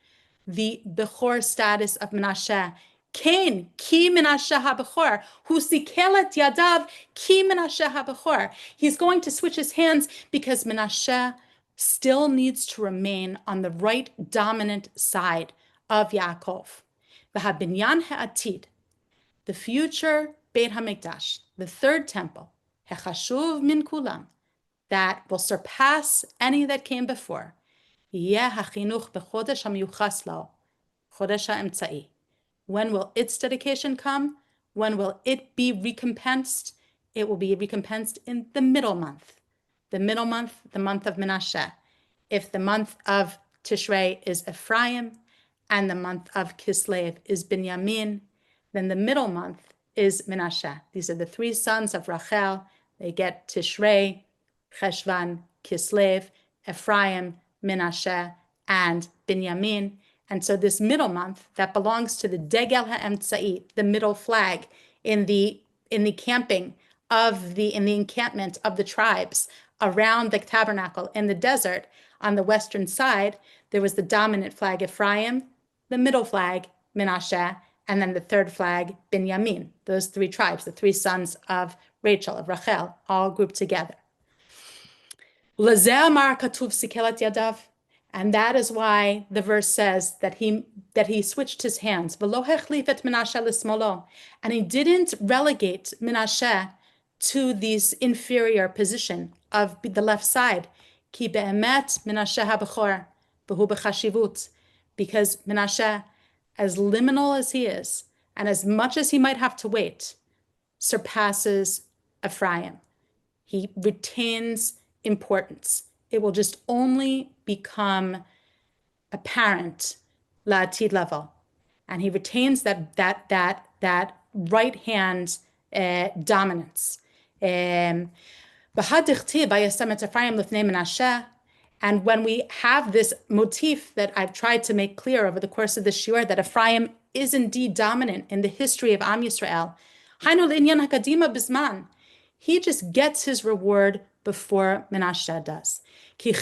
the Bechor status of Menashe. Kain, ki Menashe HaBechor, hu sikelet yadav, ki Menashe HaBechor. He's going to switch his hands because Menashe still needs to remain on the right dominant side of Yaakov. V'habinyan ha'atid, the future Beit HaMikdash, the third temple, hechashuv min kulam, that will surpass any that came before, yeh hachinuch b'chodesh hamiyuchas lo, chodesh ha'emtzai. When will its dedication come? When will it be recompensed? It will be recompensed in the middle month. The middle month, the month of Menashe. If the month of Tishrei is Ephraim and the month of Kislev is Binyamin, then the middle month is Menashe. These are the three sons of Rachel. They get Tishrei, Cheshvan, Kislev, Ephraim, Menashe, and Binyamin. And so this middle month that belongs to the Degel HaEmtzai, the middle flag in the camping of the encampment of the tribes around the tabernacle in the desert, on the western side, there was the dominant flag Ephraim, the middle flag Menashe, and then the third flag Binyamin. Those three tribes, the three sons of Rachel, of Rachel, all grouped together. Lazeh amar katuv sikelat yadav. And that is why the verse says that he switched his hands. V'lo hechlif et Menashe l'smolo. And he didn't relegate Menashe to this inferior position of the left side. Ki be'emet Menashe habechor v'hu b'chashivut. Because Menashe, as liminal as he is, and as much as he might have to wait, surpasses Ephraim. He retains importance. It will just only become apparent la'atid level, and he retains that right hand dominance. And when we have this motif that I've tried to make clear over the course of the shiur, that Ephraim is indeed dominant in the history of Am Yisrael, he just gets his reward before Menashe does. The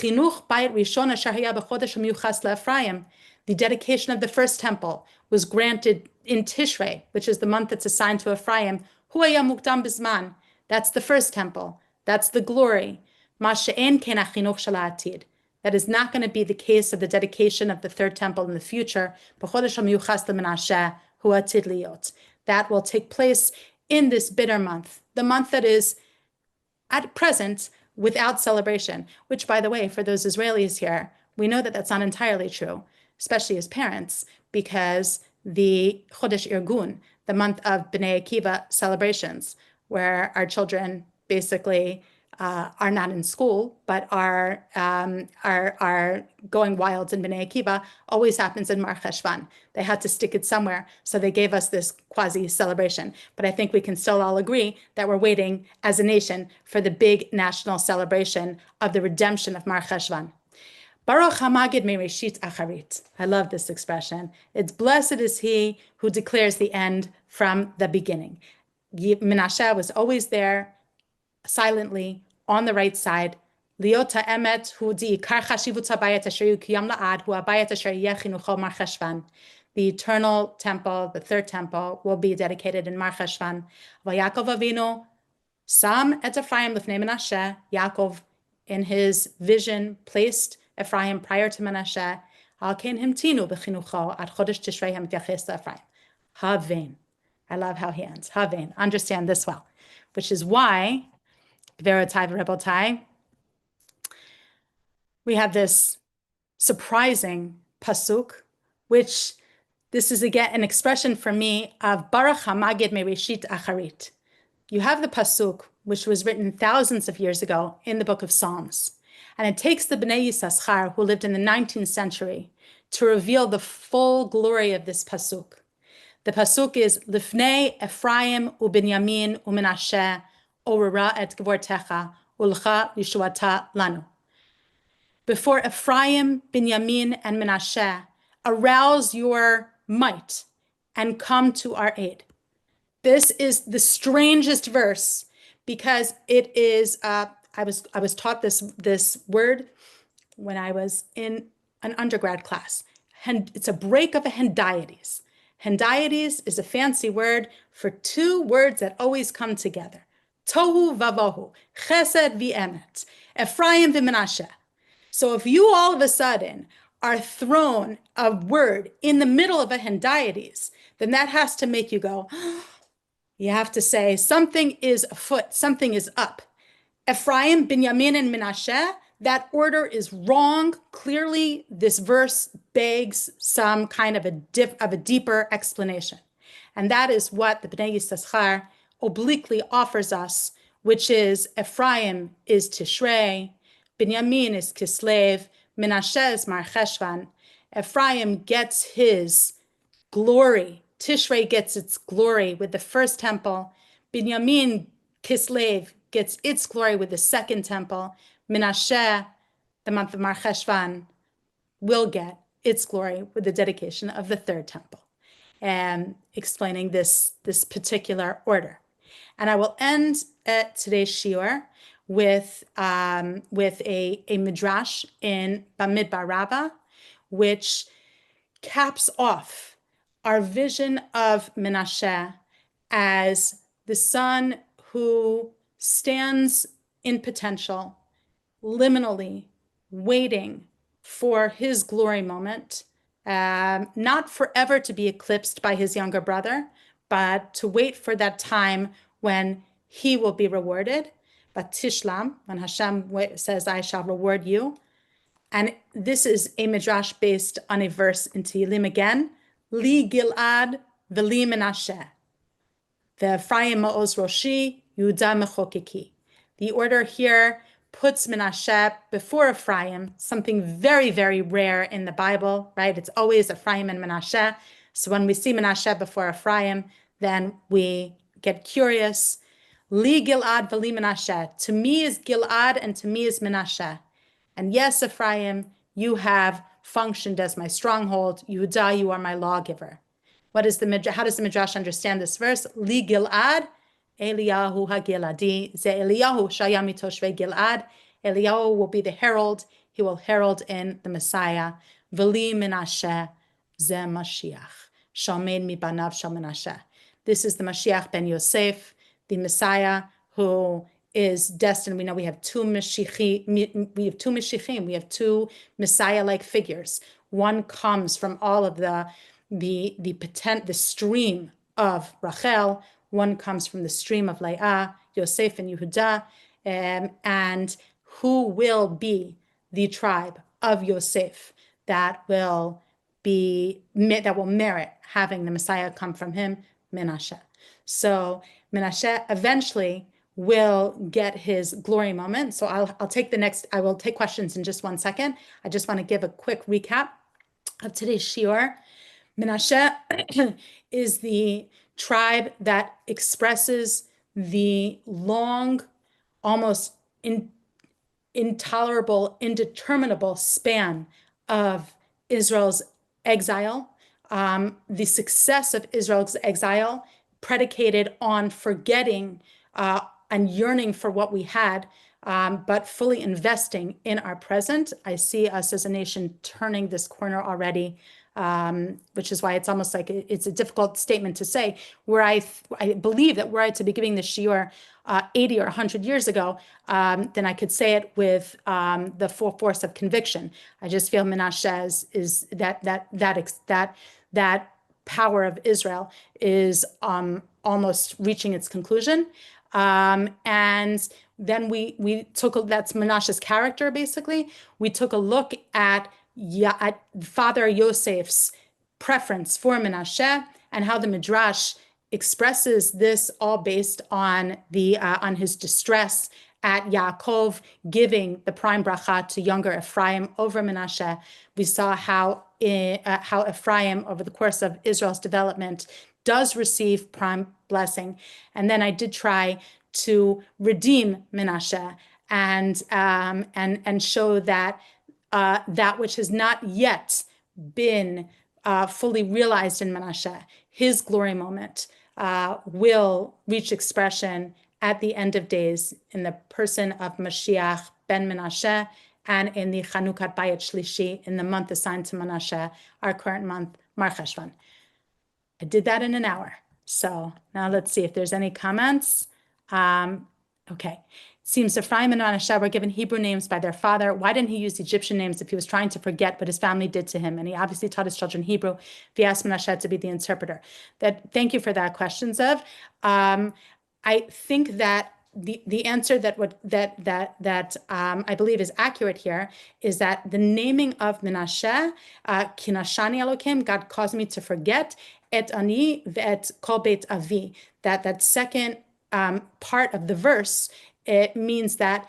dedication of the first temple was granted in Tishrei, which is the month that's assigned to Ephraim. That's the first temple. That's the glory. That is not going to be the case of the dedication of the third temple in the future. That will take place in this bitter month, the month that is at present without celebration, which, by the way, for those Israelis here, we know that that's not entirely true, especially as parents, because the Chodesh Irgun, the month of Bnei Akiva celebrations, where our children basically are not in school, but are going wild in Bnei Akiva, always happens in Mar Cheshvan. They had to stick it somewhere, so they gave us this quasi-celebration. But I think we can still all agree that we're waiting as a nation for the big national celebration of the redemption of Mar Cheshvan. Baruch HaMagid Mereshit Acharit. I love this expression. It's blessed is he who declares the end from the beginning. Menashe was always there, silently, on the right side. Liota emet hu di kar chashivut habayit asher yukiyam la'ad hu habayit asher yechinucho Mar Cheshvan. The eternal temple, the third temple, will be dedicated in Mar Cheshvan. V'Yaakov Avinu sam et Ephraim lifnei Menashe. Yaakov, in his vision, placed Ephraim prior to Menashe. Al ken himtinu b'chinucho ad chodesh Tishrei hamitiaches Ephraim. Havein. I love how he ends. Havein. Understand this well, which is why Gverotai v'Rebotai, we have this surprising pasuk, which this is again an expression for me of Baruch HaMagid Mereshit Acharit. You have the pasuk, which was written thousands of years ago in the book of Psalms. And it takes the Bnei Yisachar, who lived in the 19th century, to reveal the full glory of this pasuk. The pasuk is Lifnei Ephraim uBinyamin uMenashe orara et gvortecha ulcha yishuata lanu. Before Ephraim, Binyamin, and Menashe, arouse your might and come to our aid. This is the strangest verse because it is. I was taught this word when I was in an undergrad class. And it's a break of a hendiades. Hendiades is a fancy word for two words that always come together. Tohu vavohu, chesed v'emet, Ephraim v'Menashe. So if you all of a sudden are thrown a word in the middle of a hendiades, then that has to make you go, you have to say something is afoot, something is up. Ephraim, Binyamin, and Menashe, that order is wrong. Clearly, this verse begs some kind of a deeper explanation. And that is what the Bnei Yisachar obliquely offers us, which is Ephraim is Tishrei, Binyamin is Kislev, Menashe is Mar Cheshvan. Ephraim gets his glory. Tishrei gets its glory with the first temple. Binyamin, Kislev, gets its glory with the second temple. Menashe, the month of Mar Cheshvan, will get its glory with the dedication of the third temple, and explaining this particular order. And I will end today's shiur with a midrash in Bamidbar Rabbah, which caps off our vision of Menashe as the son who stands in potential, liminally waiting for his glory moment, not forever to be eclipsed by his younger brother, but to wait for that time when he will be rewarded. But Tishlam, when Hashem says, I shall reward you. And this is a midrash based on a verse in Tehillim again, Li Gilad v'li Menashe. The Ephraim Ma'oz Roshi, Yehuda Mechokeki. The order here puts Menashe before Ephraim, something very, very rare in the Bible, right? It's always Ephraim and Menashe. So when we see Menashe before Ephraim, then we get curious. Li Gilad v'li Menashe. To me is Gilad and to me is Menashe. And yes, Ephraim, you have functioned as my stronghold. Yehuda, you are my lawgiver. How does the Midrash understand this verse? Li Gilad, Eliyahu HaGiladi, Ze Eliyahu Shaya Mitoshvei Gilad. Eliyahu will be the herald. He will herald in the Messiah. V'li Menashe, Ze Mashiach. Shalmein mi banav shal Menashe. This is the Mashiach ben Yosef, the Messiah who is destined. We know we have two Mashiachim, we have two Messiah-like figures. One comes from all of the stream of Rachel. One comes from the stream of Leah, Yosef and Yehuda, and who will be the tribe of Yosef that will merit having the Messiah come from him, Menashe. So Menashe eventually will get his glory moment. So I will take questions in just 1 second. I just want to give a quick recap of today's shiur. Menashe is the tribe that expresses the long, almost intolerable, indeterminable span of Israel's exile, the success of Israel's exile predicated on forgetting and yearning for what we had, but fully investing in our present. I see us as a nation turning this corner already, which is why it's almost like it's a difficult statement to say. Where I believe that were I to be giving this shiur 80 or 100 years ago, then I could say it with the full force of conviction. I just feel Menashe is that power of Israel is almost reaching its conclusion. And then we took that's Menashe's character basically. We took a look at Father Yosef's preference for Menashe and how the Midrash expresses this all based on on his distress at Yaakov giving the prime bracha to younger Ephraim over Menashe. We saw how Ephraim over the course of Israel's development does receive prime blessing. And then I did try to redeem Menashe and show that that which has not yet been fully realized in Menashe, his glory moment, will reach expression at the end of days in the person of Mashiach ben Menashe and in the Chanukat Bayit Shlishi in the month assigned to Menashe, our current month, Mar Cheshvan. I did that in an hour. So now let's see if there's any comments. Okay. It seems Ephraim and Manasseh were given Hebrew names by their father. Why didn't he use Egyptian names if he was trying to forget what his family did to him? And he obviously taught his children Hebrew if he asked Manasseh to be the interpreter. Thank you for that question, Zev. I think that the answer that I believe is accurate here is that the naming of Menashe, Kinashani Elokim, God caused me to forget, et ani ve'et kol beit avi. That second part of the verse, it means that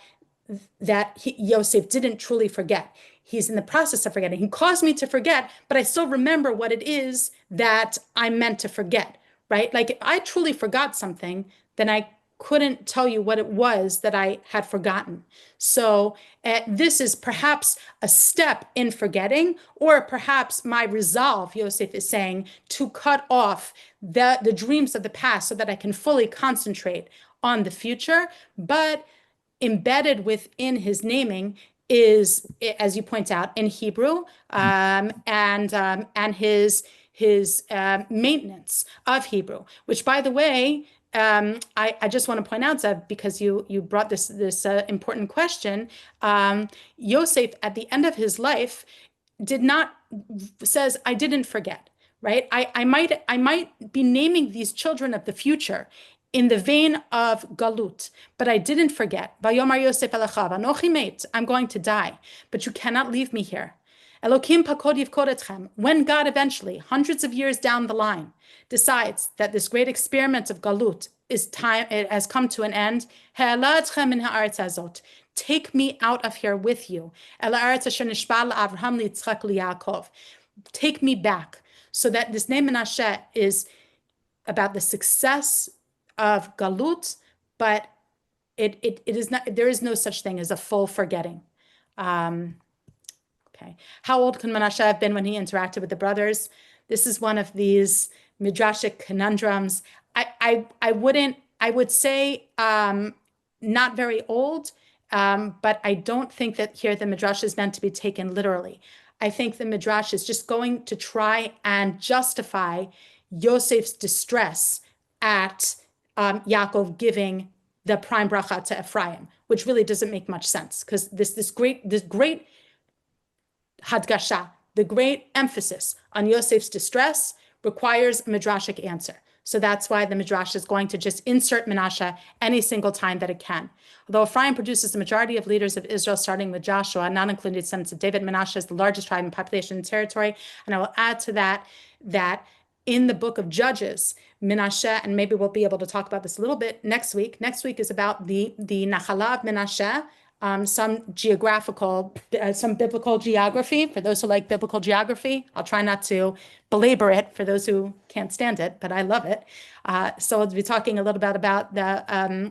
Yosef didn't truly forget. He's in the process of forgetting. He caused me to forget, but I still remember what it is that I meant to forget, right? Like if I truly forgot something, then I couldn't tell you what it was that I had forgotten. So this is perhaps a step in forgetting, or perhaps my resolve, Yosef is saying, to cut off the dreams of the past so that I can fully concentrate on the future. But embedded within his naming is, as you point out, in Hebrew, and his maintenance of Hebrew, which, by the way, I just want to point out, Zev, because you brought this important question. Yosef, at the end of his life, says, I didn't forget, right? I might be naming these children of the future in the vein of galut, but I didn't forget. Vayomar Yosef elechav, anochi meit, I'm going to die, but you cannot leave me here. Elokim pakod yivkod etchem. When God eventually, hundreds of years down the line, decides that this great experiment of galut it has come to an end, ha'ela etchem min ha'aretz hazot. Take me out of here with you. El ha'aretz asher nishba la'Avraham li'Yitzchak li'Yaakov. Take me back. So that this name Menashe is about the success of galut, but it is not. There is no such thing as a full forgetting. Okay. How old could Menashe have been when he interacted with the brothers? This is one of these midrashic conundrums. I would say not very old, but I don't think that here the midrash is meant to be taken literally. I think the midrash is just going to try and justify Yosef's distress at Yaakov giving the prime bracha to Ephraim, which really doesn't make much sense because this great hadgasha, the great emphasis on Yosef's distress requires a midrashic answer. So that's why the midrash is going to just insert Menashe any single time that it can. Although Ephraim produces the majority of leaders of Israel, starting with Joshua, not including descendants of David, Menashe is the largest tribe in population and territory. And I will add to that in the book of Judges, Menashe, and maybe we'll be able to talk about this a little bit next week. Next week is about the Nachalah of Menashe, some biblical geography for those who like biblical geography. I'll try not to belabor it for those who can't stand it, but I love it. So we'll be talking a little bit about the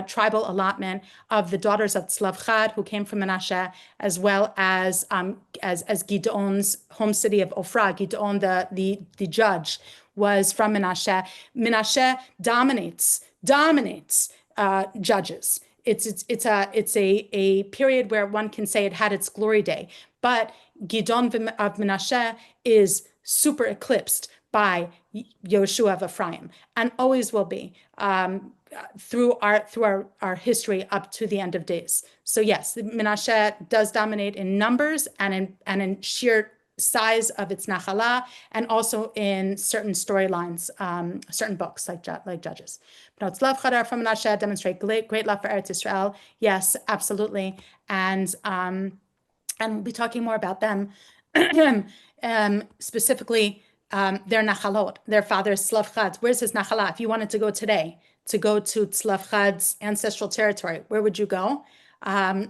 tribal allotment of the daughters of Tzlavchad, who came from Menashe, as well as Gideon's home city of Ophrah. Gideon, the judge, was from Menashe. Menashe dominates judges. It's a period where one can say it had its glory day, but Gideon of Menashe is super eclipsed by Yoshua of Ephraim, and always will be through our history up to the end of days. So yes, Menashe does dominate in numbers and in sheer size of its nachala, and also in certain storylines, certain books like Judges. No, it's love chadar from Menashe, demonstrate great love for Eretz Israel. Yes, absolutely. And we'll be talking more about them, specifically their nachalot, their father's Tzlav Chad's. Where's his nachala? If you wanted to go today to go to Tzlav Chad's ancestral territory, where would you go?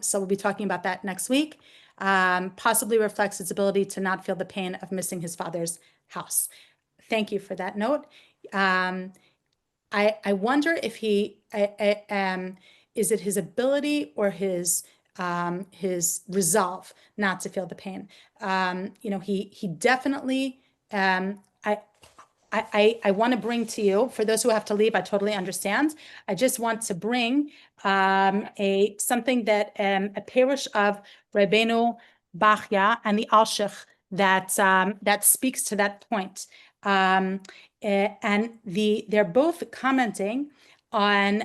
So we'll be talking about that next week. Possibly reflects his ability to not feel the pain of missing his father's house. Thank you for that note. I wonder if is it his ability or his resolve not to feel the pain. He definitely. I want to bring to you, for those who have to leave, I totally understand. I just want to bring something that a parish of Rabbeinu Bachya and the Alshich that speaks to that point. And they're both commenting on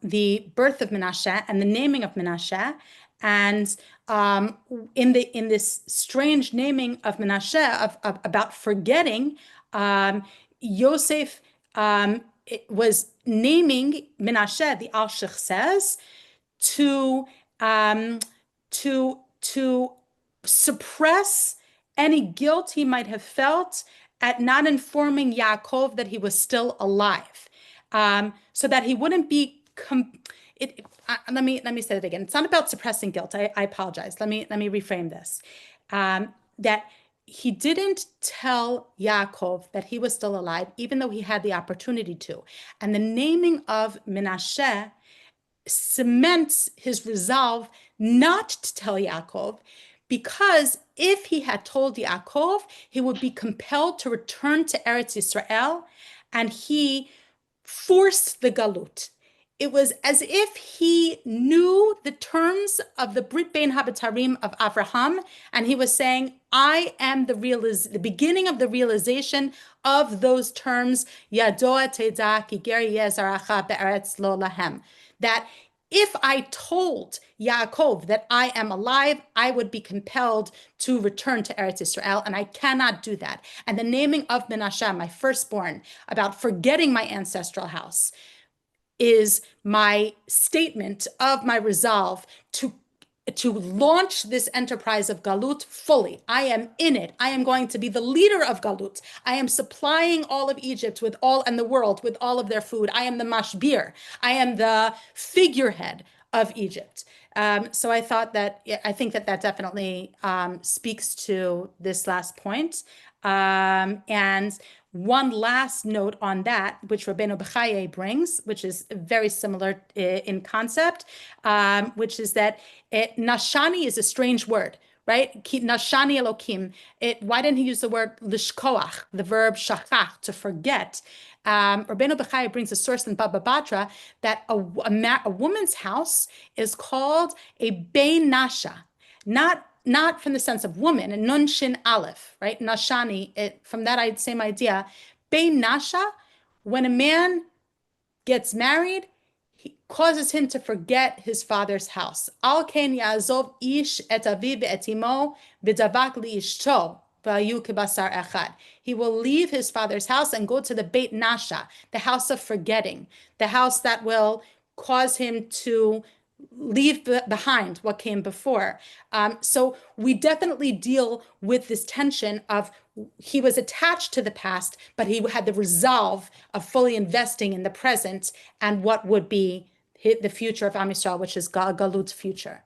the birth of Menashe and the naming of Menashe, and in this strange naming of Menashe about forgetting, Yosef was naming Menashe. The Alshich says to suppress any guilt he might have felt at not informing Yaakov that he was still alive, so that he wouldn't be. Let me say it again. It's not about suppressing guilt. I apologize. Let me reframe this. That he didn't tell Yaakov that he was still alive, even though he had the opportunity to. And the naming of Menashe cements his resolve not to tell Yaakov, because if he had told Yaakov, he would be compelled to return to Eretz Yisrael, and he forced the galut. It was as if he knew the terms of the Brit Bein Habitarim of Avraham, and he was saying, I am the beginning of the realization of those terms, Yadoa Teda Ki Ger Yezaracha Be'eretz Lo Lahem. That if I told Yaakov that I am alive, I would be compelled to return to Eretz Israel, and I cannot do that. And the naming of Menashe, my firstborn, about forgetting my ancestral house, is my statement of my resolve to launch this enterprise of Galut fully. I am in it. I am going to be the leader of Galut. I am supplying all of Egypt and the world with all of their food. I am the mashbir. I am the figurehead of Egypt. So I think that definitely speaks to this last point. And one last note on that, which Rabbeinu Bechaye brings, which is very similar in concept, which is that nashani is a strange word, right? Nashani Elokim. Why didn't he use the word lishkoach, the verb shachach, to forget? Rabbeinu Bechaye brings a source in Baba Batra that a woman's house is called a bein nasha, not from the sense of woman, and nun shin aleph, right? Nashani, from that same idea. Bein nasha, when a man gets married, he causes him to forget his father's house. Al ken yazov ish et aviv et imo b'davak liishto v'ayu kebasar echad. He will leave his father's house and go to the Beit Nasha, the house of forgetting, the house that will cause him to leave behind what came before. So we definitely deal with this tension of he was attached to the past, but he had the resolve of fully investing in the present and what would be the future of Am Yisrael, which is Galut's future.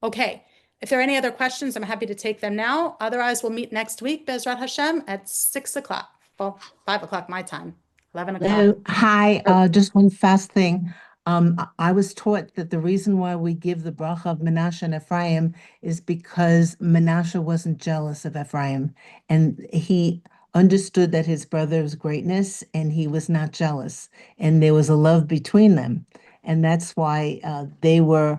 Okay, if there are any other questions, I'm happy to take them now. Otherwise, we'll meet next week, Bezrat Hashem, at 6 o'clock. Well, 5 o'clock my time, 11 o'clock. Hi, just one fast thing. I was taught that the reason why we give the bracha of Menashe and Ephraim is because Menashe wasn't jealous of Ephraim, and he understood that his brother's greatness, and he was not jealous, and there was a love between them, and that's why they were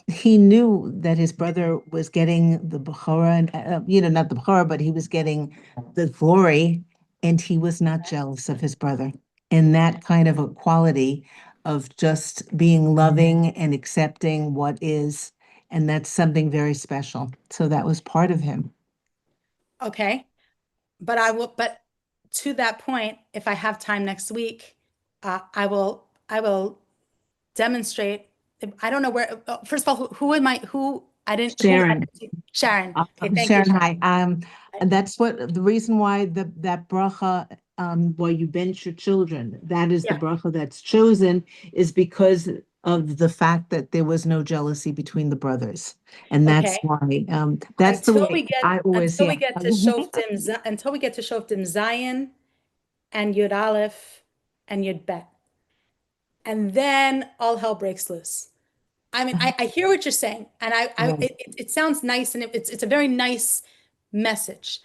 he knew that his brother was getting the Bechorah, and not the Bechorah, but he was getting the glory, and he was not jealous of his brother. And that kind of a quality of just being loving and accepting what is And that's something very special. So that was part of him. Okay. But to that point, if I have time next week, I will demonstrate. I don't know where, first of all, who am I, I Sharon. didn't see, Sharon. Okay, thank you, Sharon, Sharon. hi. And that's what the reason why that bracha, why you bench your children, that is the Yeah, bracha that's chosen, is because of the fact that there was no jealousy between the brothers, and that's okay. why. That's the way I always, Until yeah. we get to Shoftim, until we get to Shoftim Zion and Yud Aleph and Yud Bet. And then all hell breaks loose. I mean, I hear what you're saying, and Right. it sounds nice, and it's a very nice message.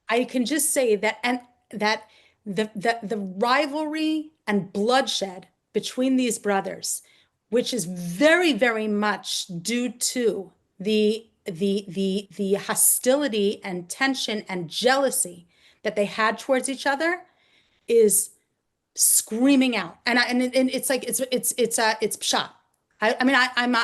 I can just say that, and that the rivalry and bloodshed between these brothers, which is very, very much due to the hostility and tension and jealousy that they had towards each other, is screaming out. And it's like it's pshat. I mean, I'm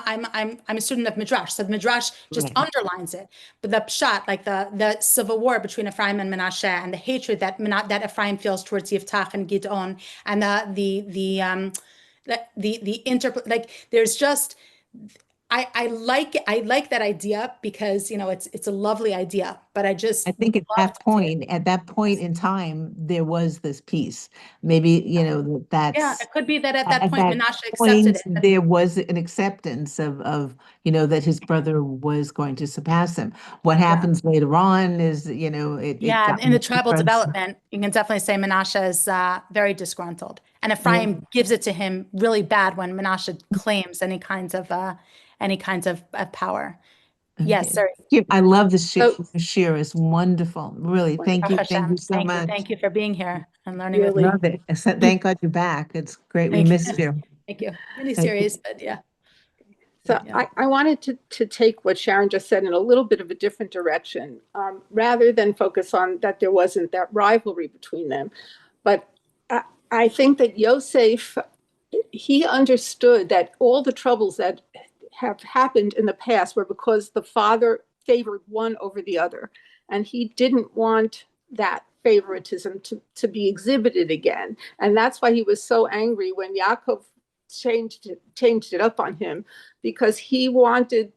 a student of Midrash, so the Midrash just Right. underlines it. But the pshat, like the civil war between Ephraim and Menashe, and the hatred that Ephraim feels towards Yiftach and Gidon, and the inter, like there's just, I like that idea because it's a lovely idea, but I just I would think love to see it. at that point in time, there was this peace. Maybe, Yeah, that's it could be that at that at point that Menashe accepted point, it. there was an acceptance of, that his brother was going to surpass him. What Yeah. happens later on is, it Yeah, got in the tribal different. development, you can definitely say Menashe is very disgruntled, and Yeah. Ephraim gives it to him really bad when Menashe claims any kinds of power. Yes, Okay. sir. I love the So shir is wonderful. Really. Thank Baruch you. Thank you Hashem. so much. Thank you for being here and learning with me. really, Love it. Thank God you're back. It's great. We Thank you, missed you. thank you. Mini Okay. series, but yeah, so yeah, I wanted to take what Sharon just said in a little bit of a different direction, rather than focus on that there wasn't that rivalry between them. But I think that Yosef, he understood that all the troubles that have happened in the past were because the father favored one over the other. And he didn't want that favoritism to be exhibited again. And that's why he was so angry when Yaakov changed it up on him, because he wanted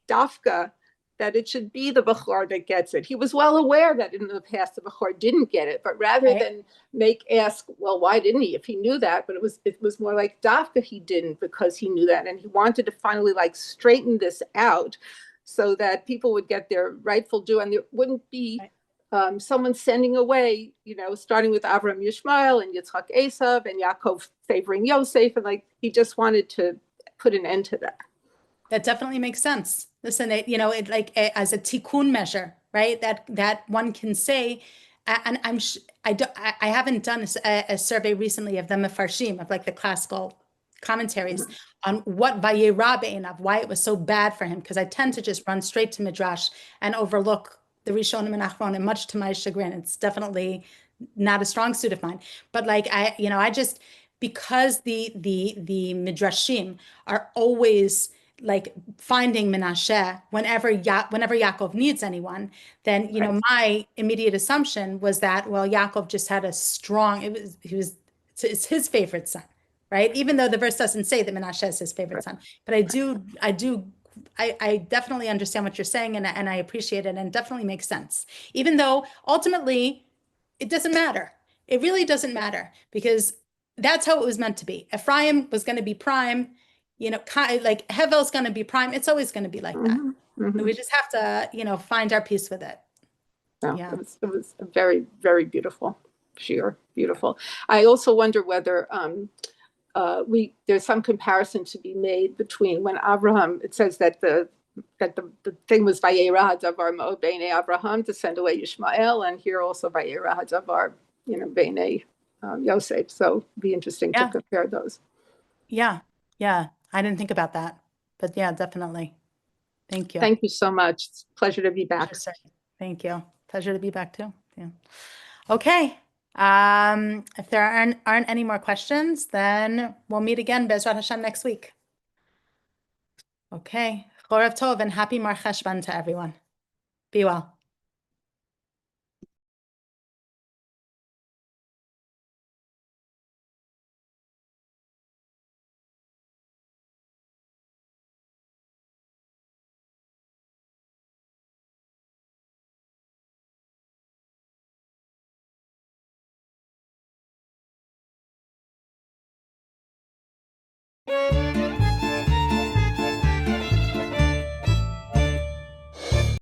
Dafka, that it should be the Bechor that gets it. He was well aware that in the past the Bechor didn't get it, but rather right. than ask, well, why didn't he? If he knew that, but it was more like Dafka he didn't because he knew that, and he wanted to finally like straighten this out so that people would get their rightful due, and there wouldn't be Right. someone sending away, starting with Avram Yishmael and Yitzchak Esav and Yaakov favoring Yosef, and like he just wanted to put an end to that. That definitely makes sense. Listen, it like as a tikkun measure, right? That one can say, and I haven't done a survey recently of the mefarshim, of like the classical commentaries on what vayera be'einav, why it was so bad for him, because I tend to just run straight to midrash and overlook the Rishonim and Achronim, much to my chagrin. It's definitely not a strong suit of mine, but like I just, because the midrashim are always like finding Menashe whenever Yaakov needs anyone, then Right. my immediate assumption was that, well, Yaakov just had a strong, it's his favorite son, right? Even though the verse doesn't say that Menashe is his favorite Right. son, but I definitely understand what you're saying, and I appreciate it, and it definitely makes sense. Even though ultimately it doesn't matter. It really doesn't matter, because that's how it was meant to be. Ephraim was going to be prime, like Hevel's going to be prime. It's always going to be like that. Mm-hmm. So Mm-hmm. we just have to, find our peace with it. No, Yeah. it was a very, very beautiful, sheer beautiful. I also wonder whether there's some comparison to be made between when Abraham, it says that the thing was Vayera Hadavar Ma'od Beinei Abraham, to send away Yishmael, and here also Vayera Hadavar, Beinei Yosef. So it'd be interesting to Yeah. compare those. Yeah. Yeah. I didn't think about that, but yeah, definitely. Thank you. Thank you so much. It's a pleasure to be Sure, back. sir. Thank you. Pleasure to be back too. Yeah. Okay. If there aren't any more questions, then we'll meet again, Bezrat Hashem, next week. Okay. Chorev Tov and happy Mar Cheshvan to everyone. Be well.